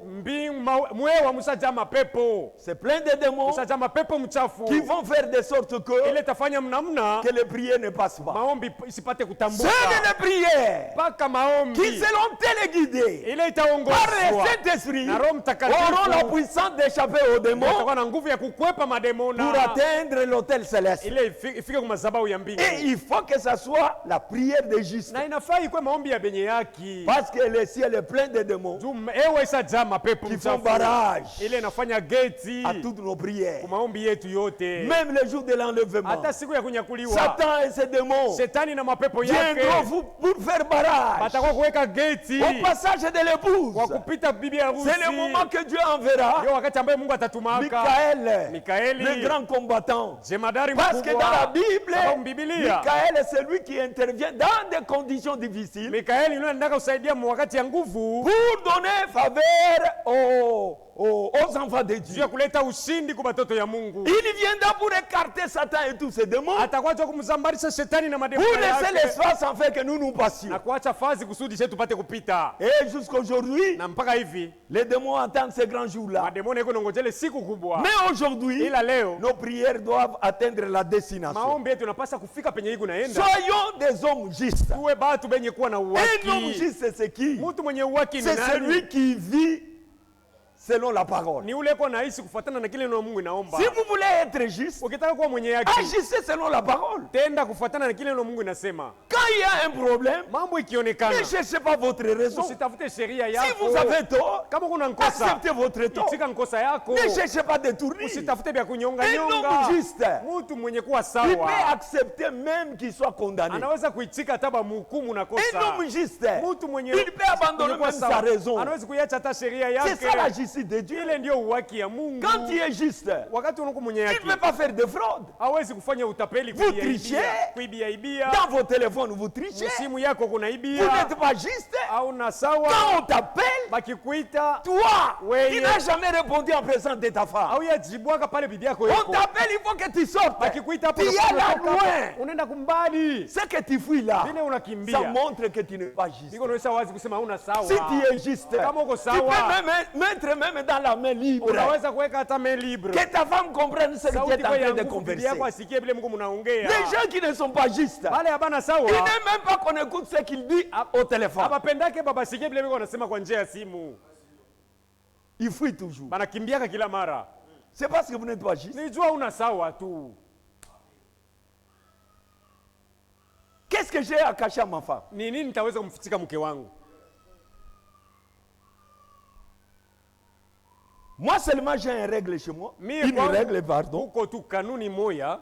B: mwewa musaja mapepo.
A: C'est plein de démons
B: Musaja mapepo mchafu.
A: qui vont faire de sorte
B: Ile
A: que
B: tafanya mnamna
A: les prières ne passent pas.
B: maombi isipate kutambuka.
A: C'est les prières
B: Paka maombi.
A: qui seront téléguidées
B: Ile
A: par le
B: itaongozwa
A: Saint-Esprit
B: na Roho Mtakatifu.
A: auront la puissance d'échapper aux démons
B: Itakuwa na nguvu ya kukwepa mademona.
A: pour atteindre l'autel céleste.
B: Ile ifike kwa madhabahu ya mbingu.
A: Et il faut que ça soit la prière des justes.
B: Na inafaa ikuwe maombi ya benye yaki.
A: Parce que le ciel est plein de démons
B: Ewa isajaa mapepo
A: qui font
B: mchafu.
A: barrage
B: Ile inafanya geti
A: à toutes nos prières.
B: kwa maombi yetu yote.
A: Même le jour de l'enlèvement,
B: Hata siku ya kunyakuliwa.
A: Satan et ses démons
B: Shetani na mapepo
A: viendront
B: yake
A: vous pour faire barrage
B: batakuwa kuweka geti
A: au passage de l'épouse.
B: kwa kupita bibi harusi.
A: C'est le moment que Dieu enverra
B: Ndio wakati ambaye Mungu atatumaka
A: Michael,
B: Mikaeli,
A: le grand combattant.
B: jemadari
A: Parce que dans la
B: mkubwa.
A: Bible,
B: Sababu Biblia,
A: Michael est celui qui intervient dans des conditions difficiles
B: Mikaeli ndio anataka kusaidia wakati ya nguvu
A: pour donner faveur aux enfants de
B: juu ya
A: Dieu.
B: kuleta ushindi kwa watoto ya Mungu.
A: Il viendra pour écarter Satan et tous ses démons,
B: Atakuwa tu kumzambarisha shetani na
A: pour
B: mademoni
A: laisser
B: yake
A: l'espace afin que nous nous passions.
B: na kuacha fazi kusudi shetu tupate kupita.
A: Et jusqu'aujourd'hui,
B: Na mpaka hivi
A: les démons attendent ces grands jours-là.
B: mademoni yako nongojele siku kubwa.
A: Mais aujourd'hui,
B: Ila leo
A: nos prières doivent atteindre la destination.
B: maombi yetu yanapaswa kufika penye iko naenda.
A: Soyons des hommes justes.
B: Tuwe batu benye kuwa na
A: Un homme
B: uwaki.
A: juste, c'est qui?
B: Mtu mwenye uwaki ni
A: C'est
B: nani?
A: celui qui vit selon la parole.
B: Ni ule kwa naishi kufuatana na kile neno Mungu inaomba.
A: Si vous voulez être juste,
B: Ukitaka kuwa mwenye haki,
A: agissez selon la parole.
B: tenda kufuatana na kile neno Mungu inasema.
A: Quand il y a un problème,
B: Mambo ikionekana,
A: ne cherchez pas votre raison.
B: usitafute sheria
A: Si
B: yako.
A: vous avez tort,
B: Kama kuna nkosa,
A: acceptez votre tort.
B: itika nkosa yako.
A: Ne cherchez pas de tournir.
B: Usitafute vya kunyonga
A: Un
B: nyonga.
A: homme juste,
B: Mtu mwenye kuwa
A: il peut
B: sawa
A: accepter même qu'il soit condamné.
B: anaweza kuitika hata ba mhukumu na
A: Un
B: kosa.
A: homme juste,
B: Mtu mwenye
A: il peut abandonner
B: mwenye kuwa
A: même sa
B: sawa,
A: raison.
B: anaweza kuiacha hata sheria
A: C'est ça la
B: yake.
A: justice de Dieu.
B: Ile ndio uwaki ya Mungu.
A: Quand tu es juste,
B: Wakati unakuwa mwenye
A: tu ne
B: haki,
A: peux pas faire de fraude.
B: hawezi kufanya utapeli,
A: Vous trichez.
B: kuibia.
A: Dans vos téléphones, vous trichez.
B: Simu yako
A: Vous
B: kunaibia
A: n'êtes pas juste.
B: au na sawa.
A: Quand on t'appelle,
B: Bakikuita
A: toi,
B: Oui.
A: qui n'as jamais répondu en présence de ta femme,
B: au yajibwaka pale bidii yako
A: on
B: iko.
A: t'appelle, il faut que tu sortes.
B: Bakikuita hapo
A: Tu y es là
B: unatoka
A: loin.
B: hapo, unaenda kumbali.
A: Ce que tu fuis là,
B: Vile
A: ça
B: unakimbia.
A: montre que tu n'es pas juste.
B: Niko naonyesha wazi kusema hauna sawa.
A: Si tu es juste,
B: Kama uko
A: tu
B: sawa,
A: peux même mettre même dans la main libre.
B: unaweza kuweka hata main libre.
A: Que ta femme comprenne ce que tu
B: Sauti
A: es en
B: kwa
A: train
B: ya
A: de
B: nguvu, bibi yako
A: converser.
B: asikie vile Mungu mnaongea.
A: Les gens qui ne sont pas justes,
B: Wale habana sawa.
A: ils n'aiment même pas qu'on écoute ce qu'il dit au téléphone.
B: Abapendake baba sikie vile Mungu anasema kwa njia ya simu.
A: Ils fuient toujours.
B: Banakimbiaka kila mara.
A: C'est parce que vous n'êtes pas juste.
B: Nijua una sawa tu.
A: Qu'est-ce que j'ai à cacher à ma femme?
B: Ni nini nitaweza kumfichika mke wangu?
A: Moi seulement j'ai une règle chez moi.
B: Mie
A: Une
B: kwangu,
A: règle, pardon.
B: Uko tu kanuni moya.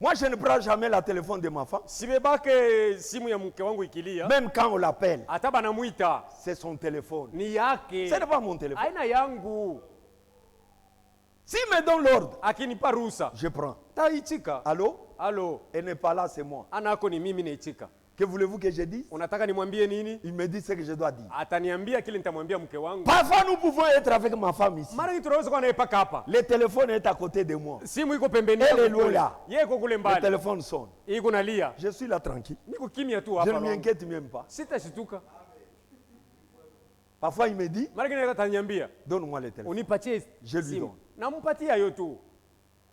A: Moi je ne prends jamais le téléphone de ma femme.
B: Sibebake simu ya mke wangu ikilia.
A: Même quand on l'appelle,
B: Hata banamuita
A: c'est son téléphone.
B: ni yake.
A: Ce n'est pas mon téléphone.
B: Aina yangu.
A: S'il me donne l'ordre,
B: Akinipa ruhusa.
A: je prends.
B: Taichika.
A: Allô?
B: Allô.
A: Elle n'est pas là, c'est moi.
B: Ana yako ni mimi naichika.
A: Que voulez-vous que je dise?
B: Unataka nimwambie nini?
A: Il me dit ce que je dois dire.
B: Ataniambia kile nitamwambia mke wangu.
A: Parfois nous pouvons être avec ma femme ici.
B: Mara nyingi tunaweza kuwa naye paka hapa.
A: Le téléphone est à côté de moi.
B: Simu iko pembeni
A: Elle est
B: yangu.
A: loin là.
B: Yeye iko kule
A: Le
B: mbali.
A: téléphone sonne.
B: Iko nalia.
A: Je suis là tranquille.
B: Niko kimya tu
A: Je
B: hapa.
A: ne m'inquiète même pas.
B: Sitashituka.
A: Parfois il me dit,
B: Mara nyingine ataniambia,
A: donne-moi le téléphone.
B: unipatie
A: Je lui
B: simu.
A: donne.
B: Nampatia hiyo tu.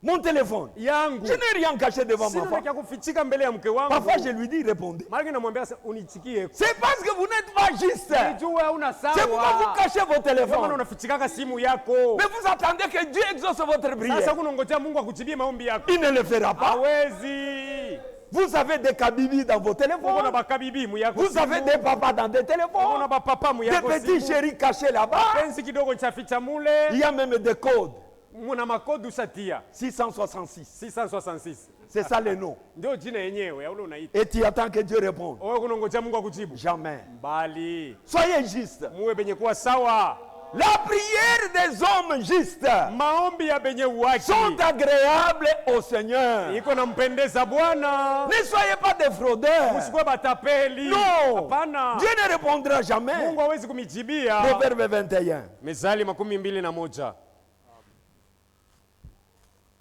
A: Mon téléphone.
B: Yangu.
A: Je n'ai rien caché devant ma
B: Sina
A: femme.
B: kia kufichika mbele ya mke wangu.
A: Parfois je lui dis, répondez.
B: Mara nyingine namwambia unichikie.
A: C'est parce que vous n'êtes pas juste.
B: Nijua una sawa.
A: C'est pourquoi vous cachez vos
B: Kama
A: téléphones.
B: unafichikaka simu yako.
A: Mais vous attendez que Dieu exauce votre
B: Sasa
A: prière.
B: kunongojea Mungu akujibie maombi yako.
A: Il ne le fera pas.
B: Hawezi.
A: Vous avez des kabibis dans vos
B: uko na
A: téléphones.
B: bakabibi muyako
A: Vous avez des papas dans des
B: uko na
A: téléphones.
B: bapapa
A: Des
B: muyako
A: petits chéris cachés là-bas.
B: penzi kidogo chaficha mule
A: Il y a même des codes.
B: muna makodi usatia
A: 666.
B: 666
A: C'est ça le nom.
B: ndio jina yenyewe ya ule unaita
A: Et tu attends que Dieu réponde.
B: wewe kunongoja Mungu akujibu
A: Jamais.
B: mbali
A: Soyez justes.
B: muwe benye kuwa sawa.
A: La prière des hommes justes
B: Maombi ya benye uwaki
A: sont agréables au Seigneur.
B: iko nampendeza Bwana.
A: Ne soyez pas des fraudeurs.
B: Musikuwe batapeli.
A: Non.
B: Hapana.
A: Dieu ne répondra jamais.
B: Mungu hawezi kumijibia.
A: Proverbe 21.
B: Mezali 21.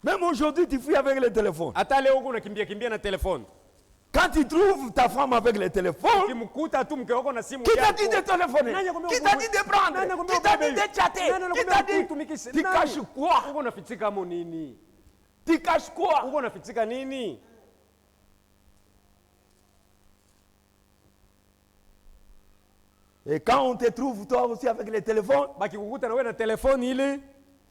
A: Même aujourd'hui, tu fouilles avec le téléphone.
B: Hata leo uko unakimbia na telefoni.
A: Quand tu trouves ta femme avec le téléphone,
B: Kimkuta tu mke wako na simu
A: qui t'a
B: yako.
A: dit de téléphoner?
B: Nani akwambia
A: Qui t'a dit de prendre?
B: Nani akwambia
A: Qui t'a dit
B: ubebe?
A: de chatter?
B: Nani
A: Qui
B: anakwambia
A: t'a dit?
B: kutumikisha?
A: Tu
B: Nani?
A: caches quoi?
B: Uko unafichika mo nini?
A: Tu caches quoi?
B: Uko unafichika nini?
A: Et quand on te trouve toi aussi avec le téléphone,
B: Baki kukuta na wewe na telefoni ile,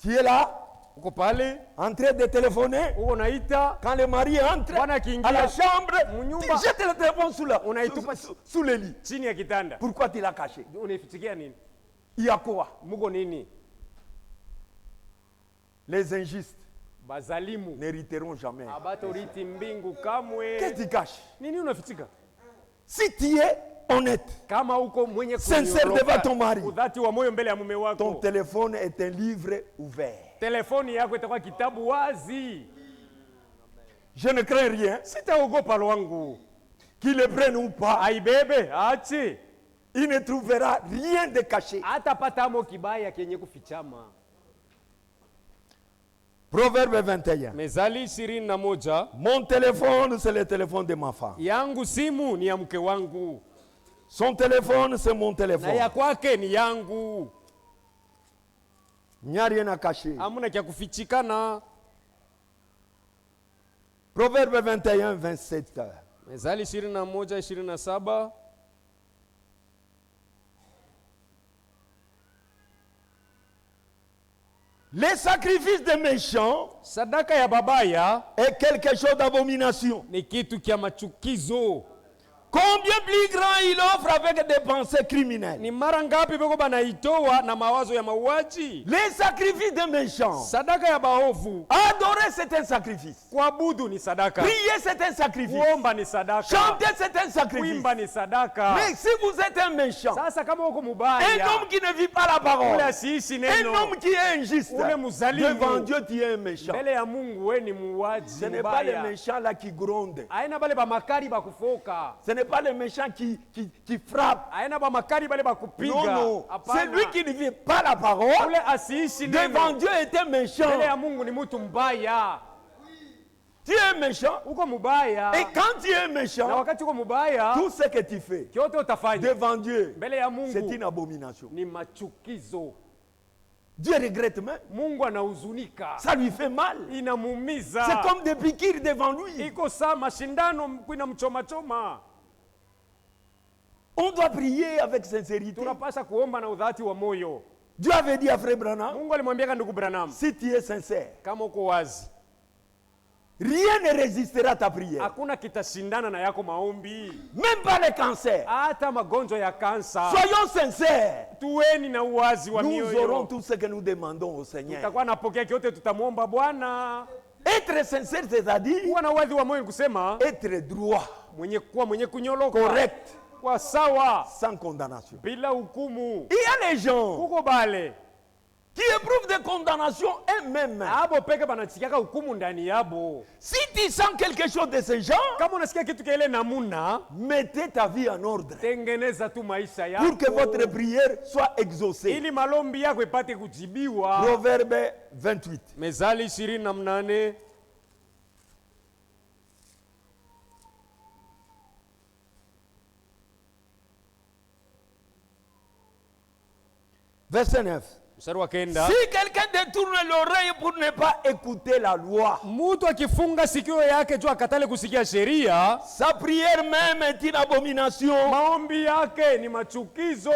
A: tu es là,
B: uko pale,
A: en train de téléphoner.
B: uko naita,
A: Quand le mari entre
B: Bwana akiingia
A: à la chambre,
B: munyumba,
A: tu jettes le téléphone
B: unaitupa
A: sous le lit.
B: chini ya kitanda.
A: Pourquoi tu l'as caché?
B: Unaifichikia nini?
A: Il y a quoi?
B: Muko nini?
A: Les injustes
B: Bazalimu
A: n'hériteront jamais.
B: abatoriti mbingu
A: Qu'est-ce
B: kamwe.
A: que tu caches?
B: Nini unafichika?
A: Si tu es honnête,
B: Kama uko mwenye
A: sincère
B: kunyoroka,
A: devant ton mari,
B: udhati wa moyo mbele ya mume
A: ton
B: wako,
A: téléphone est un livre ouvert.
B: telefoni yako itakuwa kitabu wazi.
A: Je ne crains rien,
B: Sitaogopa lwangu,
A: qu'il le prenne ou pas,
B: aibebe ache,
A: il ne trouvera rien de caché.
B: hatapata amo kibaya kenye kufichama.
A: Proverbe 21.
B: Mezali 21.
A: Mon téléphone, c'est le téléphone de ma femme.
B: Yangu simu ni ya mke wangu
A: Son téléphone, c'est mon
B: na
A: téléphone.
B: ya kwake ni yangu,
A: Il n'y a rien à cacher.
B: hamuna kya kufichikana.
A: Proverbe 21, 27.
B: Mezali 21:27.
A: Les sacrifices des méchants
B: Sadaka ya babaya
A: est quelque chose d'abomination.
B: ni kitu kya machukizo.
A: Combien plus grand il offre avec des pensées criminelles.
B: Ni mara ngapi beko banaitoa na mawazo ya mauaji?
A: Les sacrifices des méchants.
B: Sadaka ya baovu,
A: Adorer, c'est un sacrifice.
B: kuabudu ni sadaka,
A: Prier, c'est un sacrifice.
B: kuomba ni sadaka,
A: Chanter, c'est un sacrifice.
B: kuimba ni sadaka.
A: Mais si vous êtes un méchant,
B: Sasa kama uko
A: un
B: mubaya,
A: homme qui ne vit pas la
B: ule
A: parole,
B: asiishi
A: un
B: neno,
A: homme qui est injuste,
B: ule mzalimu,
A: devant Dieu, tu es un méchant.
B: mbele ya Mungu we ni muuaji
A: Ce n'est pas les
B: mbaya.
A: méchants là qui grondent.
B: Aina bale ba makari ba kufoka,
A: Ce n'est pas les méchants qui frappent.
B: aina ba makari bale ba
A: Non,
B: kupiga.
A: non.
B: Hapana.
A: C'est lui qui ne vit pas la parole.
B: Ule asiishi
A: Devant
B: neno,
A: Dieu est un méchant.
B: mbele ya Mungu ni mtu mbaya.
A: Tu es méchant.
B: Uko mubaya,
A: Et quand tu es
B: na
A: méchant,
B: wakati uko mubaya,
A: tout ce que tu fais
B: kyote utafanya
A: devant Dieu,
B: mbele ya
A: c'est
B: Mungu
A: une abomination.
B: ni machukizo.
A: Dieu regrette même.
B: Mungu anahuzunika,
A: Ça lui fait mal.
B: inamuumiza.
A: C'est comme des piqûres devant lui.
B: Iko saa mashindano inamchoma choma.
A: On doit prier avec sincérité.
B: Tunapasha kuomba na udhati wa moyo.
A: Dieu avait dit à Frère Branham,
B: Mungu alimwambia ndugu Branham,
A: si tu es sincère,
B: kama uko wazi,
A: rien ne résistera à ta prière.
B: hakuna kitashindana na yako maombi,
A: Même pas les cancers.
B: hata magonjwa ya kansa.
A: Soyons sincères.
B: Tuweni na uwazi wa
A: Nous aurons
B: mioyo,
A: tout ce que nous demandons au Seigneur.
B: tutakuwa napokea kyote tutamwomba Bwana.
A: Être sincère, c'est-à-dire
B: Kuwa na uwazi wa moyo ni kusema
A: être droit,
B: mwenye kunyoloka,
A: correct,
B: kwa sawa,
A: sans condamnation.
B: bila hukumu.
A: Il y a les gens
B: Kuko bale
A: qui éprouvent des condamnations eux-mêmes.
B: abo peke banasikiaka hukumu ndani yabo.
A: Si tu sens quelque chose de ce genre,
B: Kama unasikia kitu kile namuna,
A: mettez ta vie en ordre
B: tengeneza tu maisha
A: pour que
B: yako
A: votre prière soit exaucée.
B: ili malombi yako ipate kujibiwa.
A: Proverbe 28.
B: Mezali 28.
A: Verset 9.
B: Mstari wa kenda.
A: Si quelqu'un détourne l'oreille pour ne pas écouter la loi,
B: Mtu akifunga sikio yake juu akatale kusikia sheria,
A: sa prière même est une abomination.
B: maombi yake ni machukizo.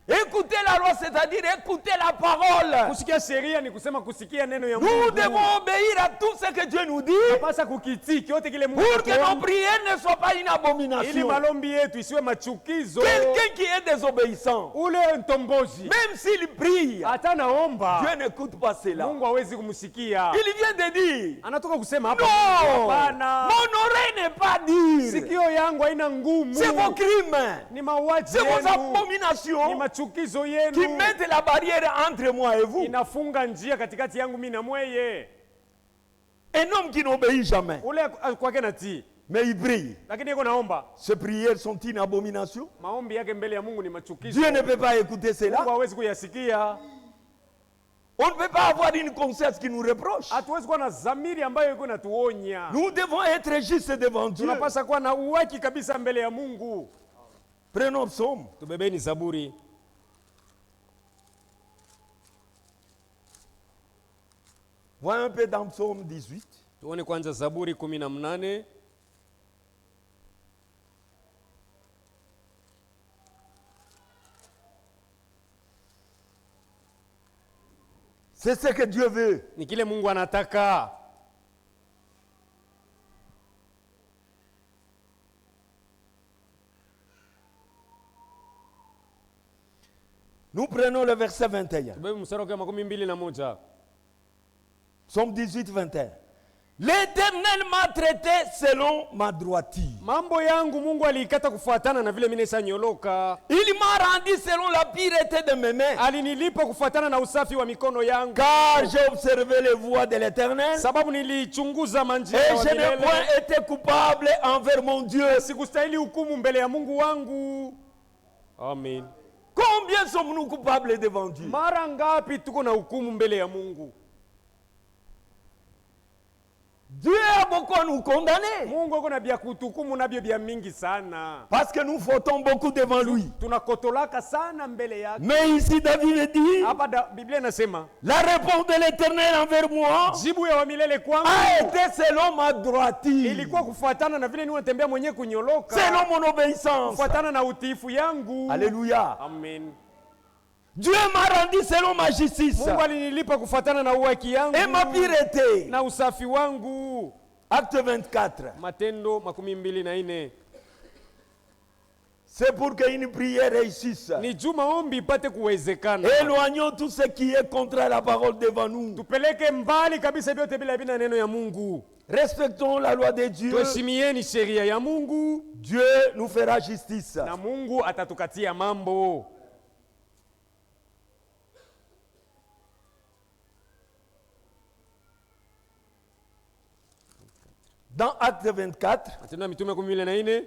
A: Écouter la loi, c'est-à-dire écouter la parole.
B: Kusikia sheria ni kusema kusikia neno ya
A: Nous
B: Mungu.
A: devons obéir à tout ce que Dieu nous dit
B: Napasa kukitii yote kile Mungu
A: pour que nos
B: anatuomba,
A: prières ne soient pas une
B: ili
A: abomination.
B: malombi yetu isiwe machukizo.
A: Quelqu'un qui est désobéissant,
B: Ule ntombozi
A: même s'il prie,
B: hata naomba
A: Dieu n'écoute pas cela.
B: Mungu hawezi kumsikia.
A: Il vient de dire,
B: Anatoka kusema hapa,
A: non,
B: hapana,
A: mon oreille n'est pas dire.
B: sikio yangu haina ngumu.
A: C'est vos crimes,
B: Ni mauaji
A: c'est vos
B: yenu, ni
A: abominations
B: machukizo
A: qui
B: yenu
A: mettent la barrière entre moi et vous.
B: inafunga njia katikati yangu mimi na mweye.
A: Un homme qui n'obéit jamais,
B: Ule kwake natii,
A: mais il prie.
B: lakini yeko naomba,
A: Ces prières sont une abomination.
B: maombi yake mbele ya Mungu ni machukizo.
A: Dieu ne peut pas écouter
B: Mungu
A: cela.
B: hawezi kuyasikia.
A: On ne peut pas avoir une conscience qui nous reproche.
B: Hatuwezi kuwa na dhamiri ambayo iko natuonya.
A: Nous devons être justes devant Dieu.
B: Tunapaswa kuwa na uwaki kabisa mbele ya Mungu.
A: Prenons psaume.
B: Tubebeni Zaburi.
A: Voyons un peu dans psaume 18.
B: Tuone kwanza Zaburi 18.
A: C'est ce que Dieu veut.
B: Ni kile Mungu anataka.
A: Nous prenons le verset 21.
B: Tubebe mstari wa 21.
A: Psaume 18, 21. L'Éternel m'a traité selon ma droiture.
B: Mambo yangu Mungu aliikata kufuatana na vile mimi nyoloka.
A: Il m'a rendu selon la pureté de mes mains.
B: Alinilipa kufuatana na usafi wa mikono yangu.
A: Car j'ai observé les voies de l'Éternel.
B: Sababu nilichunguza manjia
A: Et
B: ya
A: je n'ai
B: milele.
A: point été coupable envers mon Dieu.
B: Sikustahili hukumu mbele ya Mungu wangu. Amen.
A: Combien sommes-nous coupables devant Dieu?
B: Mara ngapi tuko na hukumu mbele ya Mungu?
A: Dieu a beaucoup à nous condamner.
B: Mungu yuko na bya kutukumu nabyo bya mingi sana.
A: Parce que nous fautons beaucoup devant lui.
B: Tunakotolaka sana mbele yake.
A: Mais ici David dit,
B: Hapa Biblia inasema,
A: la réponse de l'Éternel envers moi
B: jibu ya milele kwangu
A: a été selon ma droiture,
B: ilikuwa kufuatana na vile ninatembea mwenyewe kunyoloka.
A: selon mon obéissance.
B: Kufuatana na utiifu yangu.
A: Alléluia.
B: Amen.
A: Dieu m'a rendu selon ma justice
B: Mungu alinilipa kufuatana na uwaki yangu
A: et ma pureté.
B: na usafi wangu.
A: Acte 24.
B: Matendo 24.
A: C'est pour qu'une prière réussisse.
B: Ni juu maombi ipate kuwezekana.
A: Éloignons tout ce qui est contre la parole devant nous.
B: Tupeleke mbali kabisa vyote bila bina neno ya Mungu.
A: Respectons la loi de Dieu.
B: Tuheshimieni sheria ya Mungu.
A: Dieu nous fera justice.
B: Na Mungu atatukatia mambo.
A: Dans Acte 24,
B: Matendo ya Mitume 24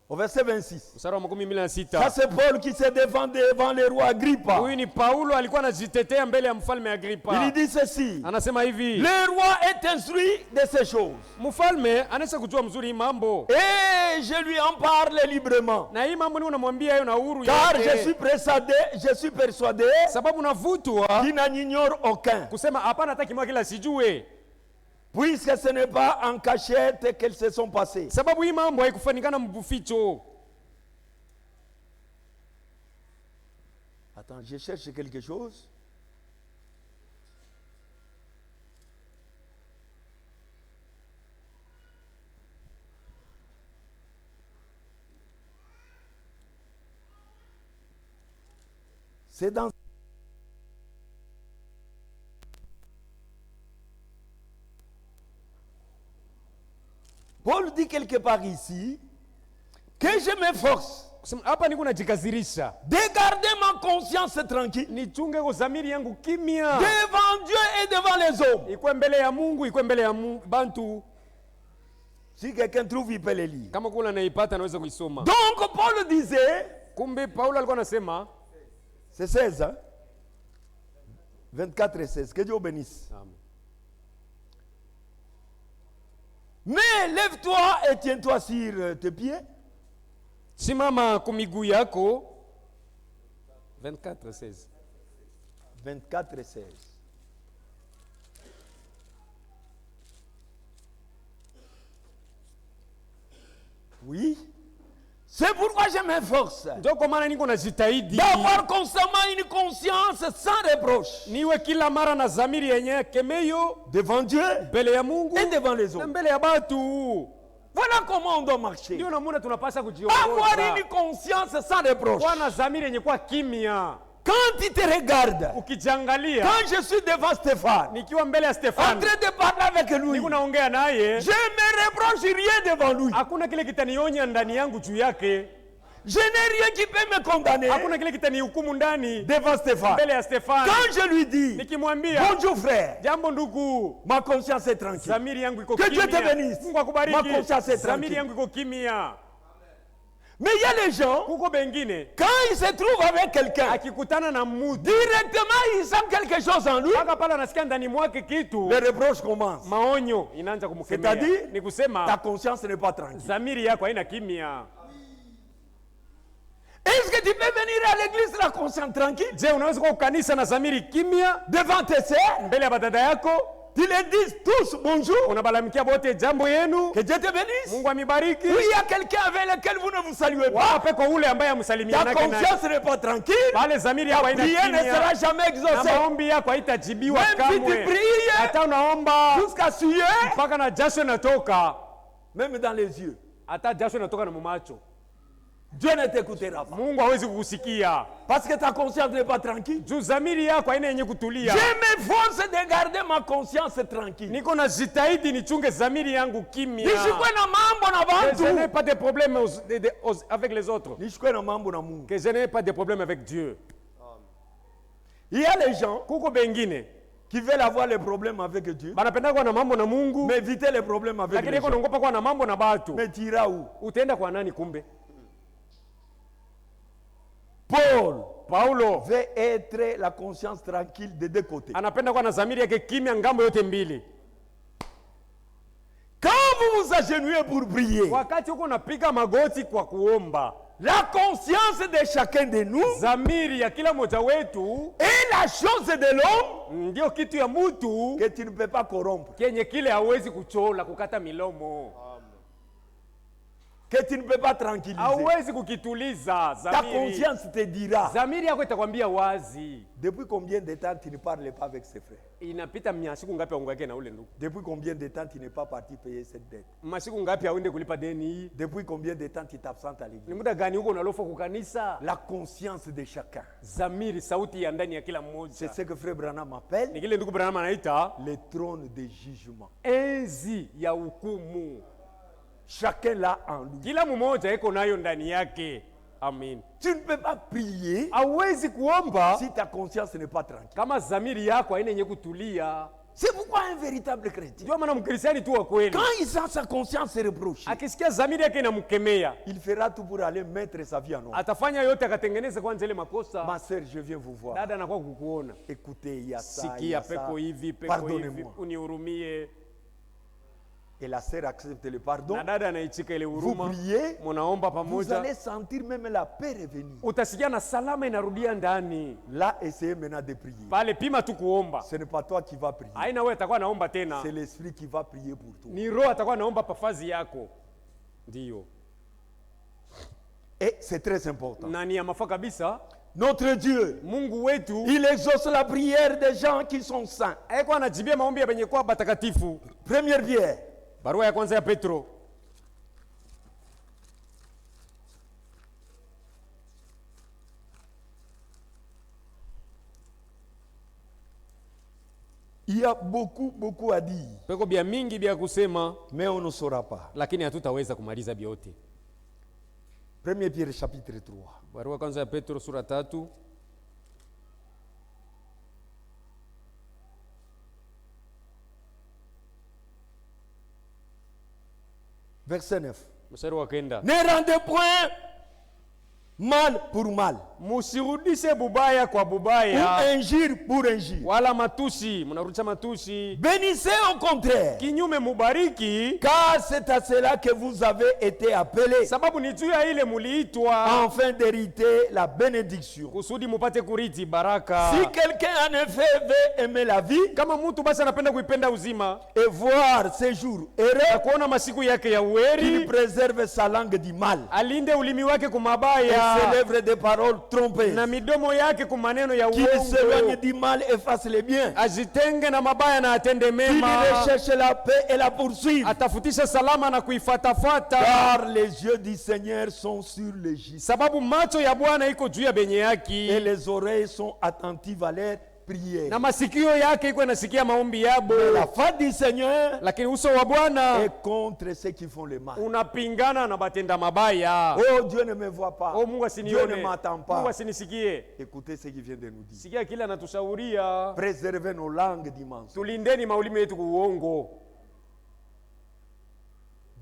A: au verset 26.
B: mstari wa 26.
A: Ça c'est Paul qui se défend devant le roi Agrippa.
B: Huyu ni Paulo alikuwa anajitetea mbele ya mfalme Agripa.
A: Il dit ceci.
B: Anasema hivi,
A: Le roi est instruit de ces choses.
B: mfalme anaweza kujua mzuri hii mambo.
A: Et je lui en parle librement.
B: Na hii mambo ni unamwambia yeye na uhuru
A: Car
B: yake.
A: je suis persuadé
B: Sababu navutwa
A: qu'il n'en ignore aucun.
B: kusema hapana hata kimoja kila sijue.
A: Puisque ce n'est pas en cachette qu'elles se sont passées.
B: Sababu hii mambo haikufanikana mbuficho.
A: Attends, je cherche quelque chose. C'est dans Paul dit quelque part ici que je m'efforce
B: Kusema hapa niko najikazirisha.
A: de garder ma conscience tranquille
B: Nichunge kwa dhamiri yangu kimya.
A: devant Dieu et devant les hommes.
B: Ikwe mbele ya Mungu, ikwe mbele ya bantu.
A: Si quelqu'un trouve, il peut le lire.
B: Kama kuna naipata naweza kuisoma.
A: Donc Paul disait,
B: Kumbe Paulo alikuwa anasema,
A: c'est 16, hein? 24 et 16, que Dieu bénisse.
B: Amen.
A: Mais lève-toi et tiens-toi sur tes pieds.
B: simama kwa miguu yako. 24:16.
A: 24 et 16. Oui. C'est pourquoi je m'efforce
B: Ndio kwa maana niko najitahidi
A: d'avoir constamment une conscience sans reproche
B: niwe kila mara na dhamiri yenye kemeyo
A: devant Dieu
B: mbele ya Mungu
A: et devant les
B: na
A: autres.
B: mbele ya batu.
A: Voilà comment on doit marcher.
B: Ndio namuna tunapaswa
A: Avoir
B: kujiongoza.
A: une conscience sans reproche.
B: Kuwa na dhamiri yenye kuwa kimya.
A: Quand il te regarde,
B: Ukijiangalia,
A: quand je suis devant Stéphane,
B: nikiwa mbele ya
A: en
B: Stefano,
A: train de parler avec lui,
B: niko naongea naye,
A: je ne reproche rien devant lui.
B: hakuna kile kitanionya ndani yangu juu yake.
A: Je n'ai rien qui peut me condamner
B: Hakuna kile kitanihukumu ndani
A: devant Stéphane.
B: mbele ya Stefano.
A: Quand je lui dis,
B: Nikimwambia,
A: bonjour frère,
B: jambo ndugu,
A: ma conscience est tranquille.
B: dhamiri yangu iko
A: Que Dieu te
B: kimya.
A: bénisse.
B: Mungu akubariki.
A: Ma conscience est
B: Dhamiri
A: tranquille.
B: yangu iko kimya.
A: Mais il y a les gens,
B: Kuko bengine
A: quand ils se trouvent avec quelqu'un,
B: akikutana na mtu
A: directement ils sentent quelque chose en lui,
B: mpaka pale anasikia ndani mwake kitu,
A: les reproches commencent.
B: maonyo inaanza kumkemea.
A: C'est-à-dire,
B: Ni
A: ta
B: kusema
A: conscience n'est pas tranquille.
B: dhamiri yako haina kimya.
A: Est-ce que tu peux venir à l'église la conscience tranquille
B: Je, unaweza kuwa kanisa na dhamiri kimya
A: devant tes sœurs?
B: mbele ya badada yako,
A: Tu les dis tous bonjour,
B: unabalamikia bote jambo yenu,
A: que Dieu te bénisse.
B: Mungu amibariki.
A: Oui, il y a quelqu'un avec lequel vous ne vous saluez pas.
B: Wape kwa ule ambaye
A: Ta
B: amsalimianake naye.
A: conscience n'est pas tranquille.
B: Pale dhamiri yako haina
A: Prière ne
B: kimya.
A: sera jamais
B: Na
A: exaucée.
B: maombi yako haitajibiwa
A: Même si tu
B: kamwe.
A: pries
B: Hata unaomba
A: jusqu'à suer,
B: mpaka na jasho inatoka,
A: même dans les yeux,
B: hata jasho inatoka na mumacho,
A: Dieu ne t'écoutera pas.
B: Mungu hawezi kukusikia
A: Parce que ta conscience n'est pas tranquille.
B: juu dhamiri yako haina yenye kutulia.
A: Je m'efforce de garder ma conscience tranquille.
B: Niko na jitahidi nichunge dhamiri yangu kimya.
A: Nishikwe na mambo na
B: Que je n'ai
A: bantu.
B: pas de problème avec les autres.
A: Nishikwe na mambo na Mungu.
B: Que je n'ai pas de problème avec Dieu.
A: Il y a les gens
B: Kuko bengine
A: qui veulent avoir les problèmes avec Dieu,
B: banapenda kuwa na mambo na Mungu,
A: mais éviter les problèmes avec
B: lakini
A: les
B: iko
A: gens.
B: naogopa kuwa na mambo na batu.
A: Mais tu iras où?
B: Utaenda kwa nani kumbe? Paulo
A: Veut être la conscience tranquille des deux côtés.
B: anapenda kuwa na dhamiri yake kimya ngambo yote mbili.
A: Quand vous vous agenouillez pour prier,
B: Wakati huko unapiga magoti kwa kuomba,
A: la conscience de chacun de nous
B: dhamiri ya kila mmoja wetu
A: est la chose de l'homme
B: ndio kitu ya mutu
A: que tu ne peux pas corrompre,
B: kenye kile hawezi kuchola kukata milomo,
A: que tu ne peux pas tranquilliser.
B: hawezi kukituliza.
A: Ta
B: Dhamiri,
A: conscience te dira
B: dhamiri yako itakwambia wazi.
A: depuis combien de temps tu ne parles pas avec ses frères.
B: Inapita masiku ngapi aungake na ule ndugu?
A: Depuis combien de temps tu n'es pas parti payer cette dette.
B: Masiku ngapi aende kulipa deni hii?
A: Depuis combien de temps tu t'absentes à l'église.
B: Ni muda gani huko unalofa kukanisa?
A: La conscience de chacun.
B: Dhamiri, sauti ya ndani ya kila
A: C'est
B: mmoja.
A: ce que frère Branham appelle
B: Ni kile ndugu Branham anaita
A: le trône de jugement.
B: enzi ya hukumu.
A: Chacun l'a en lui.
B: Kila mmoja iko nayo ndani yake. Amen.
A: Tu ne peux pas prier
B: Hauwezi kuomba
A: si ta conscience n'est pas tranquille.
B: kama dhamiri yako haina yenye kutulia.
A: C'est pourquoi un véritable chrétien,
B: Ndio maana mkristiani tu wa kweli
A: quand il sent sa conscience reprochée,
B: akisikia dhamiri yake inamkemea,
A: il fera tout pour aller mettre sa vie en ordre.
B: atafanya yote akatengeneza kwanza ile makosa.
A: Ma sœur, je viens vous voir.
B: Dada anakuwa kukuona,
A: Écoutez, il y a ça, il y
B: sikia
A: a ça.
B: peko hivi peko hivi,
A: Pardonnez-moi.
B: unihurumie.
A: Et la sœur accepte le pardon.
B: Na dada anaichika ile
A: Vous
B: huruma,
A: priez,
B: munaomba
A: vous
B: pamoja,
A: allez sentir même la paix revenir.
B: utasikia na salama inarudia ndani.
A: Là, essayez maintenant de prier.
B: Pale pima tu kuomba,
A: Ce n'est pas toi qui vas prier.
B: haina wewe atakuwa naomba tena,
A: C'est l'esprit qui va prier pour toi.
B: ni roho atakuwa naomba pafazi yako. Ndio,
A: Et c'est très important.
B: na ni ya mafaa kabisa.
A: Notre Dieu,
B: Mungu wetu
A: il exauce la prière des gens qui sont saints.
B: eko anajibia maombi ya benye kuwa batakatifu.
A: Première Pierre,
B: Barua ya kwanza ya Petro
A: il y a beaucoup à dire,
B: peko bia mingi bia kusema,
A: mais on ne saura pas.
B: lakini hatutaweza kumaliza vyote.
A: Première Pierre chapitre 3.
B: Barua ya kwanza ya Petro sura 3
A: Verset 9.
B: mstari wa 9.
A: Ne rendez point mal pour mal,
B: Musirudishe bubaya kwa
A: ou
B: bubaya,
A: injure pour injure.
B: wala matusi, mnarudisha matusi.
A: Bénissez au contraire,
B: Kinyume mubariki,
A: car c'est à cela que vous avez été appelés,
B: sababu ni juu ya ile muliitwa,
A: afin d'hériter la bénédiction.
B: kusudi mupate kuriti baraka.
A: Si quelqu'un en effet veut aimer la vie
B: Kama mtu basi anapenda kuipenda uzima
A: et voir ses jours
B: na
A: heureux,
B: kuona masiku yake ya
A: il
B: uweri,
A: préserve sa langue du mal
B: alinde ulimi wake
A: et
B: kumabaya
A: ses lèvres des paroles trompeuses.
B: na midomo yake kumaneno ya
A: Qu'il s'éloigne
B: uongo,
A: du mal et fasse le bien.
B: ajitenge na mabaya na atende
A: Qu'il
B: mema,
A: recherche la paix et la poursuive.
B: atafutisha salama na kuifatafata,
A: Car les yeux du Seigneur sont sur les justes
B: sababu macho ya Bwana iko juu ya benye
A: et
B: yaki
A: les oreilles sont attentives à leurs prières.
B: na masikio yake iko yanasikia maombi yabo,
A: La face du Seigneur
B: lakini uso wa Bwana
A: est contre ceux qui font le mal.
B: unapingana na batenda mabaya.
A: Oh, Dieu ne me voit pas.
B: Oh, Mungu
A: Dieu
B: asinione,
A: ne m'entend
B: Mungu
A: pas.
B: asinisikie.
A: Écoutez ce qu'il vient de nous dire.
B: Sikia kile anatusauria,
A: Préservez nos langues du mensonge.
B: tulindeni maulimi yetu kuuongo.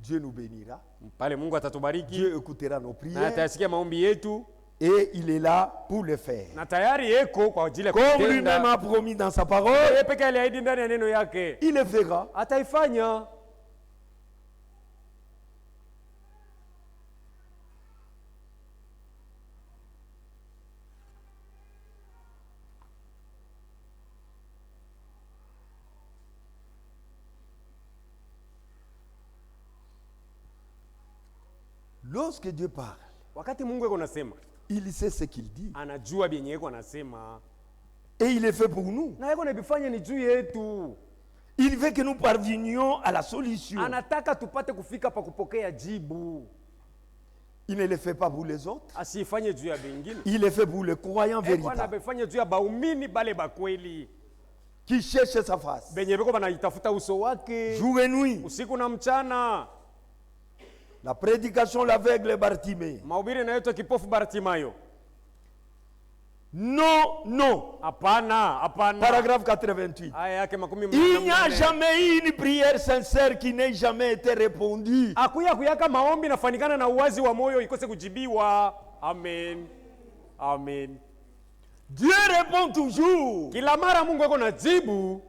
A: Dieu nous bénira.
B: Pale Mungu atatubariki
A: Dieu écoutera nos
B: na
A: prières
B: atayasikia maombi yetu,
A: et il est là pour le faire.
B: na tayari eko kwa ajili ya
A: Comme lui-même
B: kutenda.
A: a promis dans sa parole,
B: Yeye peke aliahidi ndani ya neno yake
A: il le fera.
B: ataifanya.
A: Lorsque Dieu parle,
B: Wakati Mungu eko nasema,
A: il sait ce qu'il dit.
B: anajua benye eko anasema,
A: Et il le fait pour nous.
B: na eko nabifanya ni juu yetu.
A: Il veut que nous parvenions à la solution.
B: Anataka tupate kufika pa kupokea jibu,
A: Il ne le fait pas pour les autres.
B: asifanye juu ya bengine.
A: Il le fait pour les croyants
B: Eko
A: véritables
B: anabifanya juu ya baumini bale bakweli
A: qui cherchent sa face.
B: benye beko banaitafuta uso wake
A: Jour et nuit.
B: usiku na mchana.
A: La prédication, l'aveugle Bartimée.
B: Mahubiri inaitwa kipofu Bartimayo.
A: Non, non.
B: Hapana, hapana.
A: Paragraphe 88.
B: Aya yake makumi
A: Il n'y a
B: mnane.
A: jamais eu une prière sincère qui n'ait jamais été répondue.
B: Akuya kuyaka maombi nafanikana na uwazi wa moyo ikose kujibiwa. Amen. Amen.
A: Dieu répond toujours.
B: Kila mara Mungu eko na jibu.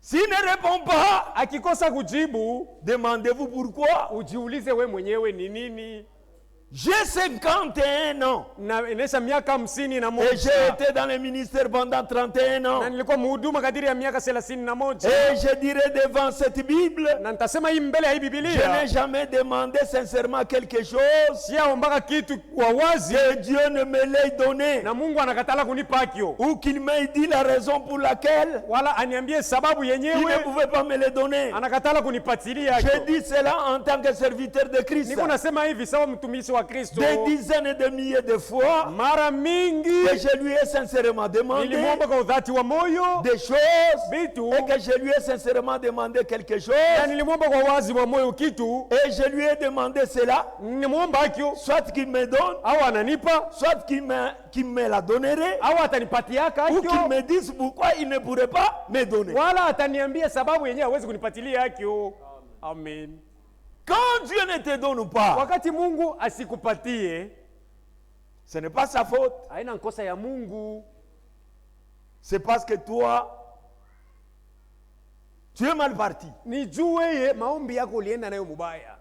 A: S'il ne répond pas,
B: Akikosa kujibu,
A: demandez-vous pourquoi.
B: ujiulize we mwenyewe ni nini.
A: J'ai 51 ans
B: Na enesha miaka 50 na
A: et j'ai
B: moja.
A: été dans le ministère pendant 31
B: Na
A: ans.
B: nilikuwa mhuduma kadiri ya miaka 31.
A: Et je dirais devant cette Bible,
B: Na nitasema hii mbele ya hii
A: je
B: Biblia.
A: n'ai jamais demandé sincèrement quelque chose
B: Siaombaka kitu kwa wazi
A: que Dieu ne me l'ait donné
B: na Mungu anakatala kunipa hakyo.
A: ou qu'il m'ait dit la raison pour laquelle
B: Wala aniambie sababu
A: il ne
B: yenyewe
A: pouvait pas me le donner.
B: anakatala kunipatilia
A: Je
B: hakyo.
A: dis cela en tant que serviteur de Christ.
B: Niko nasema hivi sawa mtumishi wa Kristo.
A: Des dizaines de milliers de fois
B: Mara mingi
A: que je lui ai sincèrement demandé
B: nilimwomba kwa udhati wa moyo
A: des choses
B: vitu
A: et que je lui ai sincèrement demandé quelque
B: na
A: chose
B: nilimwomba kwa wazi wa moyo kitu,
A: et je lui ai demandé cela,
B: nilimwomba hakyo
A: soit qu'il me donne,
B: au ananipa
A: soit qu'il me la donnerait
B: au atanipatiaka
A: ou qu'il
B: hakyo,
A: me dise pourquoi il ne pourrait pas me donner.
B: wala ataniambia sababu yenyewe hawezi kunipatilia hakyo. Amen.
A: Quand Dieu ne te donne pas,
B: Wakati Mungu asikupatie,
A: ce n'est pas sa faute.
B: haina nkosa ya Mungu,
A: C'est parce que toi, tu es mal parti.
B: ni juu yeye maombi yako ulienda nayo mubaya.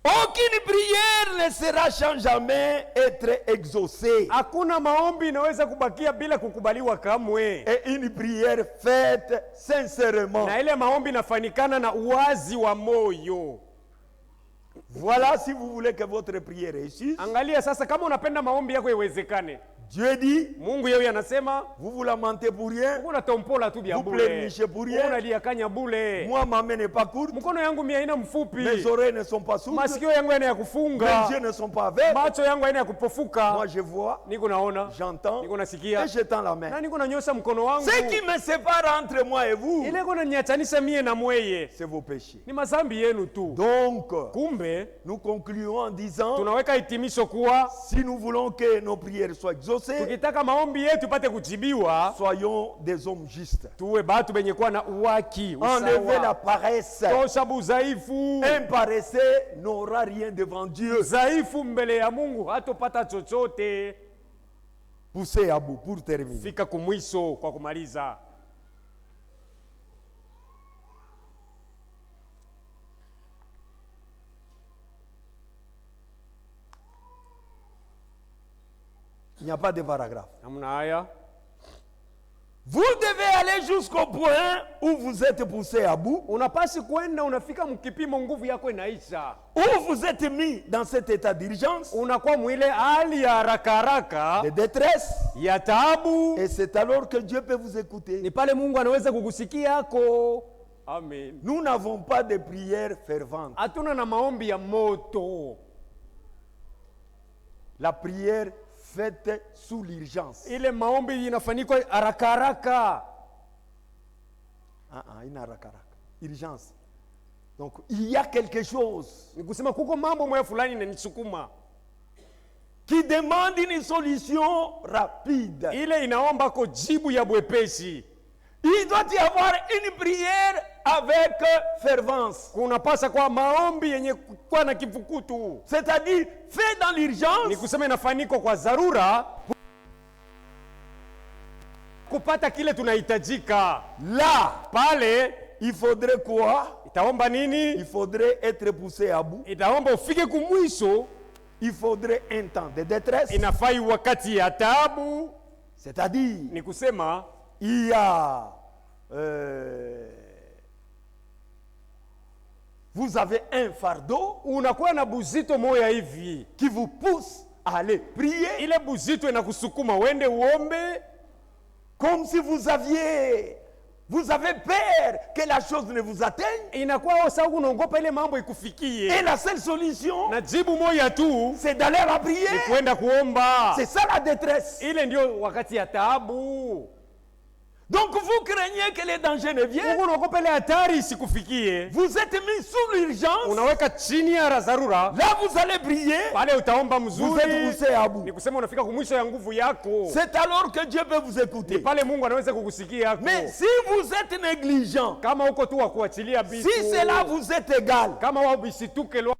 A: Aucune prière ne sera sans jamais être exaucée.
B: Hakuna maombi inaweza kubakia bila kukubaliwa kamwe,
A: Et une prière faite sincèrement.
B: na ile maombi inafanikana na uwazi wa moyo.
A: Voilà si vous voulez que votre prière réussisse.
B: Angalia sasa, kama unapenda maombi yako iwezekane,
A: Dieu dit,
B: Mungu yeye anasema
A: vous vous lamentez pour rien.
B: unatompola tu bia
A: Vous
B: bure,
A: pleurnichez pour rien.
B: unaliakanya bule.
A: Moi, ma main n'est pas courte.
B: Mkono yangu mia haina
A: Mes
B: mfupi,
A: oreilles ne sont pas sourdes.
B: masikio yangu haina ya
A: Mes
B: kufunga,
A: yeux ne sont pas aveugles.
B: macho yangu haina ya kupofuka.
A: Moi, je vois,
B: Niko naona,
A: j'entends
B: niko
A: et
B: nasikia,
A: je tends la main.
B: na niko nanyosha mkono wangu.
A: Ce qui me sépare entre moi et vous,
B: Ile iko naniachanisha mie na mweye
A: c'est vos péchés.
B: ni mazambi yenu tu.
A: Donc,
B: Kumbe
A: nous concluons en disant,
B: tunaweka hitimisho kuwa
A: si nous voulons que nos prières soient exaucées, exaucés,
B: tukitaka maombi yetu ipate kujibiwa,
A: soyons des hommes justes.
B: tuwe batu benye kuwa na uwaki,
A: Enlevez la
B: usawa,
A: paresse.
B: tosha buzaifu.
A: Un paresseux n'aura rien devant Dieu.
B: Zaifu mbele ya Mungu hatopata chochote.
A: Poussez à bout pour terminer.
B: Fika kumwisho kwa kumaliza.
A: Il n'y a pas de paragraphe.
B: Namna haya,
A: Vous devez aller jusqu'au point où vous êtes poussé à bout,
B: unapasi kwenda unafika mkipimo, nguvu yako inaisha,
A: où vous êtes mis dans cet état d'urgence,
B: unakuwa mwile hali ya haraka haraka
A: de détresse,
B: ya taabu.
A: et c'est alors que Dieu peut vous écouter.
B: Ni pale Mungu anaweza kukusikia yako. Amen.
A: Nous n'avons pas de prières ferventes.
B: Hatuna na maombi ya moto.
A: La prière faite sous l'urgence.
B: Ile maombi inafanyika haraka haraka.
A: Ina haraka haraka. Urgence. Donc il y a quelque chose
B: Ni kusema kuko mambo moya fulani inanisukuma,
A: qui demande une solution rapide.
B: ile inaomba ko jibu ya bwepesi.
A: Il doit y avoir une prière avec fervence.
B: Kunapasa kwa maombi yenye kuwa na kifukutu,
A: C'est-à-dire fait dans
B: ni
A: l'urgence
B: kusema inafanyika kwa dharura kupata kile tunahitajika.
A: là.
B: Pale
A: Il faudrait quoi?
B: itaomba nini?
A: Il faudrait être poussé à bout.
B: Itaomba ufike kumwisho.
A: Il faudrait un temps de détresse.
B: Inafai wakati ya taabu,
A: C'est-à-dire
B: ni kusema
A: il y a vous avez un fardeau
B: unakuwa na buzito moya hivi,
A: qui vous pousse à aller prier,
B: ile buzito inakusukuma wende uombe,
A: comme si vous avez peur que la chose ne vous atteigne.
B: inakuwa sababu unaogopa ile mambo ikufikie,
A: Et la seule solution,
B: na jibu moja tu
A: c'est d'aller à la
B: ni
A: prière.
B: kwenda kuomba.
A: C'est ça la détresse.
B: Ile ndio wakati ya taabu.
A: Donc vous craignez que les dangers ne viennent.
B: Mungu unaogopa ile hatari isikufikie,
A: Vous êtes mis sous l'urgence.
B: unaweka chini ya dharura.
A: Là, vous allez prier.
B: Pale utaomba
A: Vous
B: mzuri,
A: êtes poussé à bout.
B: ni kusema unafika kumwisho ya nguvu yako.
A: C'est alors que Dieu peut vous
B: Ni
A: écouter.
B: pale Mungu anaweza kukusikia yako.
A: Mais si vous êtes négligent,
B: Kama uko tu wa kuachilia bitu,
A: si cela vous est égal,
B: kama wao bisituke lo,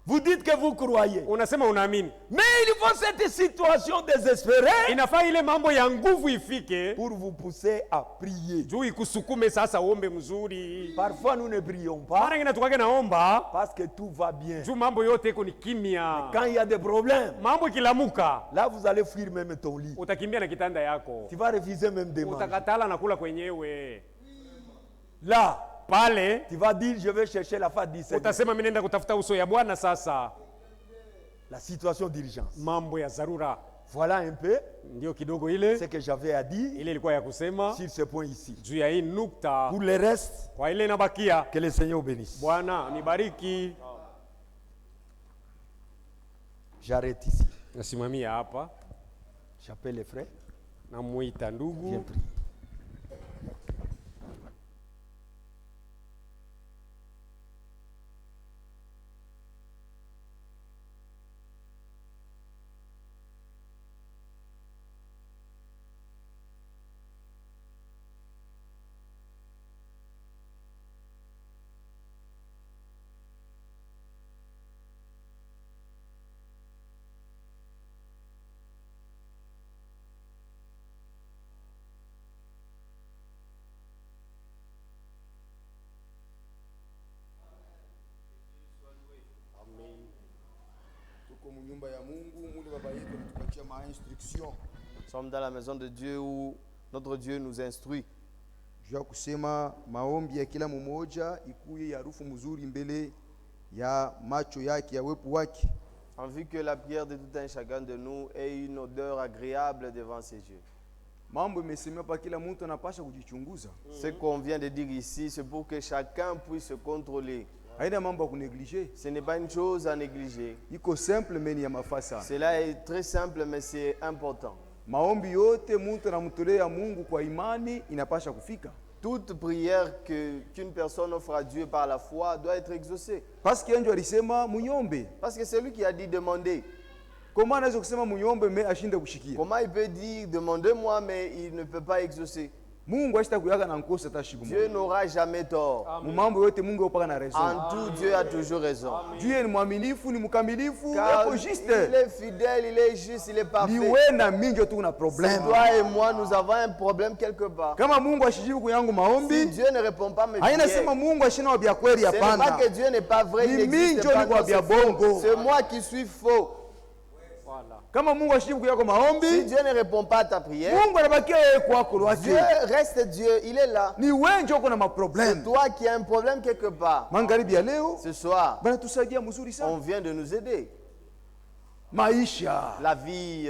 A: vous dites que vous croyez.
B: unasema unaamini,
A: Mais il faut cette situation désespérée
B: inafaa ile mambo ya nguvu ifike
A: pour vous pousser à prier.
B: juu ikusukume sasa uombe mzuri.
A: Parfois, nous ne prions pas
B: Mara ngine tukage naomba
A: parce que tout va bien.
B: juu mambo yote iko ni kimya.
A: Quand il y a des problèmes,
B: Mambo ikilamuka
A: là, vous allez fuir même ton lit.
B: utakimbia na kitanda yako,
A: Tu vas refuser même des manger.
B: utakatala na kula kwenyewe.
A: Là,
B: Pale
A: tu vas dire, je vais chercher la face du Seigneur.
B: utasema mimi naenda kutafuta uso ya Bwana. Sasa
A: La situation d'urgence.
B: mambo ya dharura
A: Voilà un peu
B: ndio kidogo ile
A: ce que j'avais à dire
B: ile ilikuwa ya kusema
A: sur ce point ici.
B: juu ya hii nukta.
A: Pour le reste,
B: Kwa ile inabakia,
A: que le Seigneur bénisse.
B: Bwana nibariki.
A: J'arrête ici.
B: Nasimamia hapa,
A: J'appelle les frères.
B: namuita
A: Viens
B: ndugu.
A: prier.
C: Nyumba ya Mungu, Mungu baba yetu anatupatia instruction.
D: Nous sommes dans la maison de Dieu où notre Dieu nous instruit.
C: Jua kusema maombi ya kila mmoja ikuye harufu mzuri mbele ya macho yake ya wepo wake.
D: En vue que la prière de tout un chacun de nous ait une odeur agréable devant ses yeux.
C: Mambo imesemwa pa kila mtu anapasha kujichunguza.
D: Ce qu'on vient de dire ici, c'est pour que chacun puisse se contrôler.
C: Haina mambo ya kunegliger.
D: Ce n'est pas une chose à négliger.
C: Iko simple meni ya mafasa.
D: Cela est très simple, mais c'est important.
C: Maombi yote mtu anamtolea Mungu kwa imani inapasha kufika.
D: toute prière qu'une personne offre à Dieu par la foi doit être exaucée.
C: Parce que ndio alisema munyombe.
D: Parce que c'est lui qui a dit demander.
C: Comment anaweza kusema munyombe me ashinde kushikia?
D: Comment il peut dire demandez-moi mais il ne peut pas exaucer?
C: Mungu asitakuyaka na nkosa tashibu.
D: Dieu n'aura jamais tort.
C: Mumambo yote Mungu yopaka na raison.
D: En tout, Dieu a toujours raison.
C: Dieu ni mwaminifu, ni mkamilifu,
D: Car
C: yako
D: il
C: juste.
D: est fidèle, il est juste, il est parfait.
C: Liwe na mingi tu na
D: Si
C: problème.
D: toi et moi, nous avons un problème quelque part.
C: Kama Mungu ashijibu kuyangu
D: Si
C: maombi,
D: Dieu ne répond pas mes
C: haina
D: prières,
C: sema Mungu ashina wa bya kweli
D: ce n'est pas
C: hapana.
D: que Dieu n'est pas vrai, il
C: Ni
D: n'existe
C: mingi
D: pas.
C: ni kwa
D: non,
C: bya
D: c'est faux.
C: bongo.
D: C'est moi qui suis faux.
C: Kama Mungu ashijibu kuyako
D: Si
C: maombi,
D: Dieu ne répond pas à ta prière,
C: Mungu anabakia yeye kwako
D: Dieu
C: lwake.
D: reste Dieu, il est là.
C: Ni wengi uko na
D: C'est
C: maproblème.
D: toi qui as un problème quelque part.
C: Magharibi ya leo
D: Ce soir,
C: bana tusaidia mzuri
D: on
C: sana.
D: vient de nous aider.
C: Maisha,
D: La vie,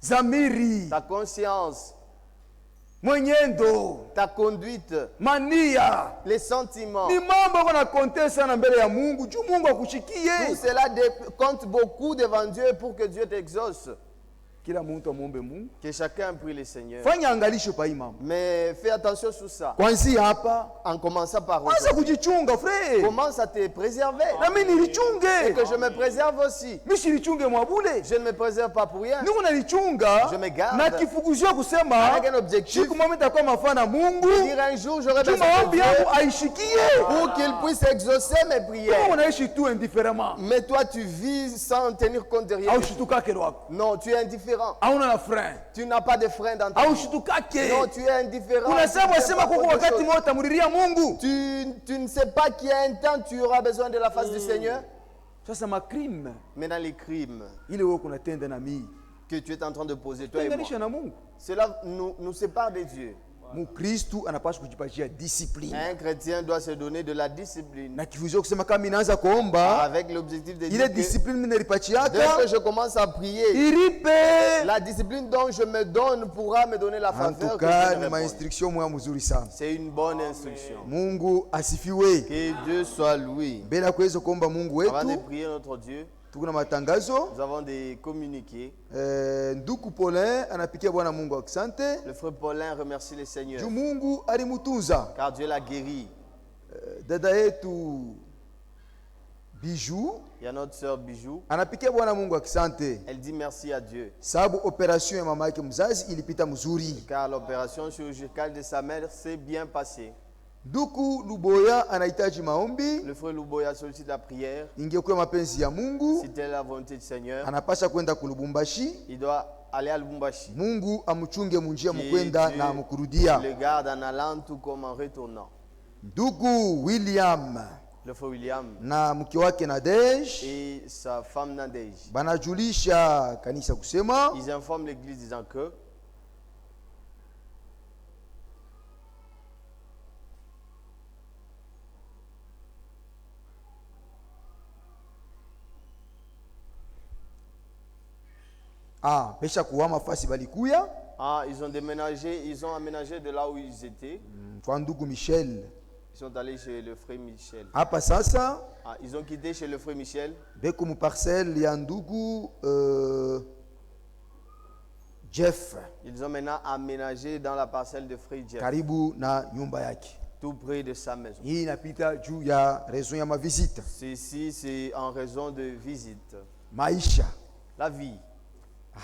C: zamiri,
D: ta conscience,
C: mwenyendo,
D: ta conduite,
C: mania.
D: les sentiments.
C: Ni mambo yako na konte sana mbele ya Mungu. Juu Mungu
D: Tout
C: akushikie.
D: cela compte beaucoup devant Dieu pour que Dieu t'exauce.
C: Kila mtu amuombe Mungu.
D: Que chacun prie le Seigneur.
C: Fanya angalisho pa hii mambo.
D: Mais fais attention sur ça.
C: Kwanzia hapa,
D: En commençant par
C: kwanza
D: aujourd'hui.
C: kujichunga frère.
D: Commence à te préserver.
C: Na mimi
D: Et
C: nilichunge.
D: que je me préserve aussi.
C: Mimi silichunge mwabule.
D: Je ne me préserve pas pour rien.
C: Niko nalichunga
D: Je me garde.
C: na kifuguzio kusema
D: Avec un objectif.
C: siku moja nitakuwa mafana Mungu.
D: Dire un jour, j'aurai
C: Juu
D: besoin de
C: maombi
D: Dieu
C: yangu aishikie.
D: pour qu'il puisse exaucer mes
C: Kama
D: prières.
C: unaishi tu indifféremment.
D: Mais toi, tu vis sans tenir compte de rien.
C: Au shitukake lwako.
D: Non, tu es indifférent.
C: Hauna na frein.
D: Tu n'as pas de frein dans ta
C: Au
D: vie.
C: shitukake.
D: Non, tu es indifférent.
C: Unasema
D: Tu ne sais
C: wasema
D: pas
C: kuko
D: autre
C: wakati
D: chose.
C: mmoja utamlilia Mungu.
D: Tu ne sais pas qu'il y a un temps tu auras besoin de la face du Seigneur.
C: Sasa makrime
D: Mais dans les crimes
C: ile wewe kunatenda na mimi.
D: que tu es en train de poser, toi et moi,
C: Tenganisha na Mungu.
D: cela nous sépare de Dieu.
C: Mkristu anapaswa kujipatia discipline.
D: Un chrétien doit se donner de la discipline
C: Na kivuzio kusema kama inaanza kuomba
D: avec l'objectif de dire
C: ile
D: que
C: discipline mimi
D: dès
C: nilipachiaka
D: que je commence à prier,
C: iripe.
D: la discipline dont je me donne pourra me donner la
C: En
D: faveur
C: tout
D: que
C: cas
D: Dieu
C: ni
D: me répond.
C: mainstruction moya mzuri sana.
D: C'est une bonne instruction.
C: Mungu asifiwe.
D: Que Dieu soit loué.
C: Mbele ya kuweza kuomba Mungu
D: Avant de
C: wetu,
D: prier notre Dieu,
C: tuko na matangazo.
D: nous avons des communiqués.
C: Nduku Paulin anapikia Bwana Mungu asante.
D: Le frère Paulin remercie le Seigneur
C: Juu Mungu alimutunza.
D: car Dieu l'a guéri.
C: Dada yetu Bijou
D: Il y a notre sœur Bijou.
C: anapikia Bwana Mungu asante.
D: Elle dit merci à Dieu
C: Sababu operation ya mama yake mzazi ilipita mzuri.
D: car l'opération chirurgicale de sa mère s'est bien passée.
C: Nduku Luboya anahitaji maombi.
D: Le frère Louboya sollicite la prière.
C: Ingekuwa mapenzi ya Mungu,
D: Si telle est la volonté du Seigneur,
C: anapasha kwenda kulubumbashi.
D: il doit aller à Lubumbashi.
C: Mungu amchunge munjia
D: Que
C: mukwenda
D: Dieu
C: na mukurudia.
D: le garde en allant tout comme en retournant.
C: Ndugu William
D: Le frère William
C: na mke wake Nadej
D: et sa femme Nadej,
C: banajulisha kanisa kusema
D: ils informent l'église disant que
C: pesha kuhama fasi balikuya
D: ils ont aménagé de là où ils étaient.
C: kwa ndugu Michel.
D: Ils sont allés chez le frère Michel.
C: Hapa sasa
D: Ils ont quitté chez le frère Michel.
C: beko mu parcelle ya ndugu Jeff
D: Ils ont maintenant aménagé dans la parcelle de frère Jeff,
C: karibu na nyumba yake.
D: tout près de sa maison.
C: Hii inapita juu ya raison ya mavisite.
D: Ceci, c'est en raison de visite.
C: Maisha
D: La vie,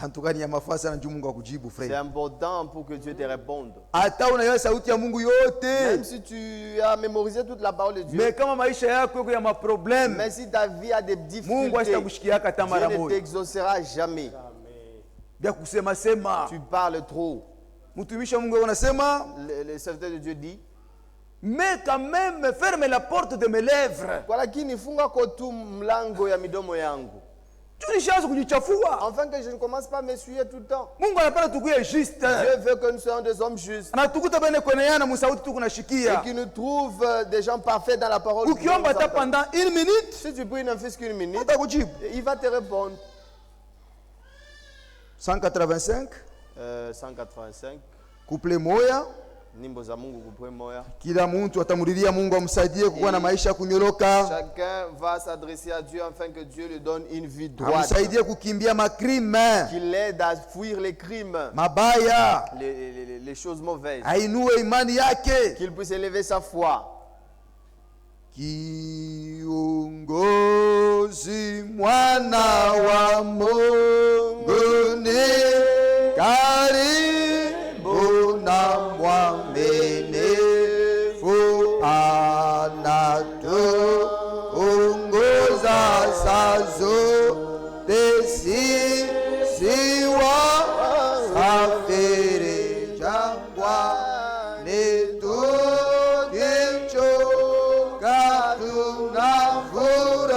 C: hantukani ya mafasa na juu Mungu akujibu
D: c'est
C: frère.
D: important pour que Dieu te réponde.
C: Hata unayua sauti ya Mungu yote.
D: Même si tu as mémorisé toute la parole de Dieu,
C: Me kama maisha yako yako ya maproblème,
D: mais si ta vie a des
C: Mungu
D: difficultés,
C: asitakushikiaka hata mara
D: Dieu ne
C: moja.
D: t'exaucera jamais.
C: Bia kusema sema.
D: Tu parles trop.
C: Mtumishi wa Mungu anasema,
D: Le serviteur de Dieu dit,
C: mais quand même ferme la porte de mes lèvres.
D: kwa lakini funga kwa tu mlango ya midomo yangu,
C: Tulishaanza kujichafua.
D: afin que je ne commence pas à m'essuyer tout le temps.
C: Mungu anapenda tukuye juste.
D: Dieu veut que nous soyons des hommes justes
C: Anatukuta bene kweneana musauti tu
D: et
C: kunashikia.
D: qu'il nous trouve des gens parfaits dans la parole de Dieu.
C: Ukiomba hata pendant 1 minute,
D: Si tu pries ne fût qu'une minute,
C: atakujibu.
D: il va te répondre.
C: 185
D: 185,
C: couple moya
D: Nyimbo za Mungu kupwe moya.
C: Kila mtu atamulilia Mungu amsaidie kuwa na maisha kunyoroka.
D: Chacun va s'adresser à Dieu afin que Dieu lui donne une vie droite.
C: Amsaidie kukimbia makrime.
D: Qu'il l'aide à fuir les crimes,
C: Mabaya.
D: les choses mauvaises.
C: Ainue imani yake.
D: Qu'il puisse élever sa foi.
C: Kiongozi mwana wa Mungu ni karibu na mwaminifu, anatuongoza saa zote, sisi wasafiri jangwani, tukichoka tunafurahi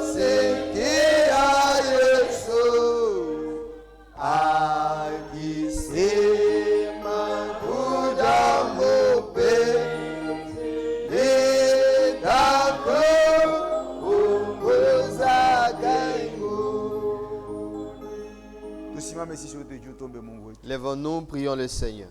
C: tukimsikia Yesu akisema, kuja mpenzi, nitakuongoza mbinguni. Tusimame sisi wote juu, tuombe Mungu wetu.
D: Lèvons-nous, prions le Seigneur.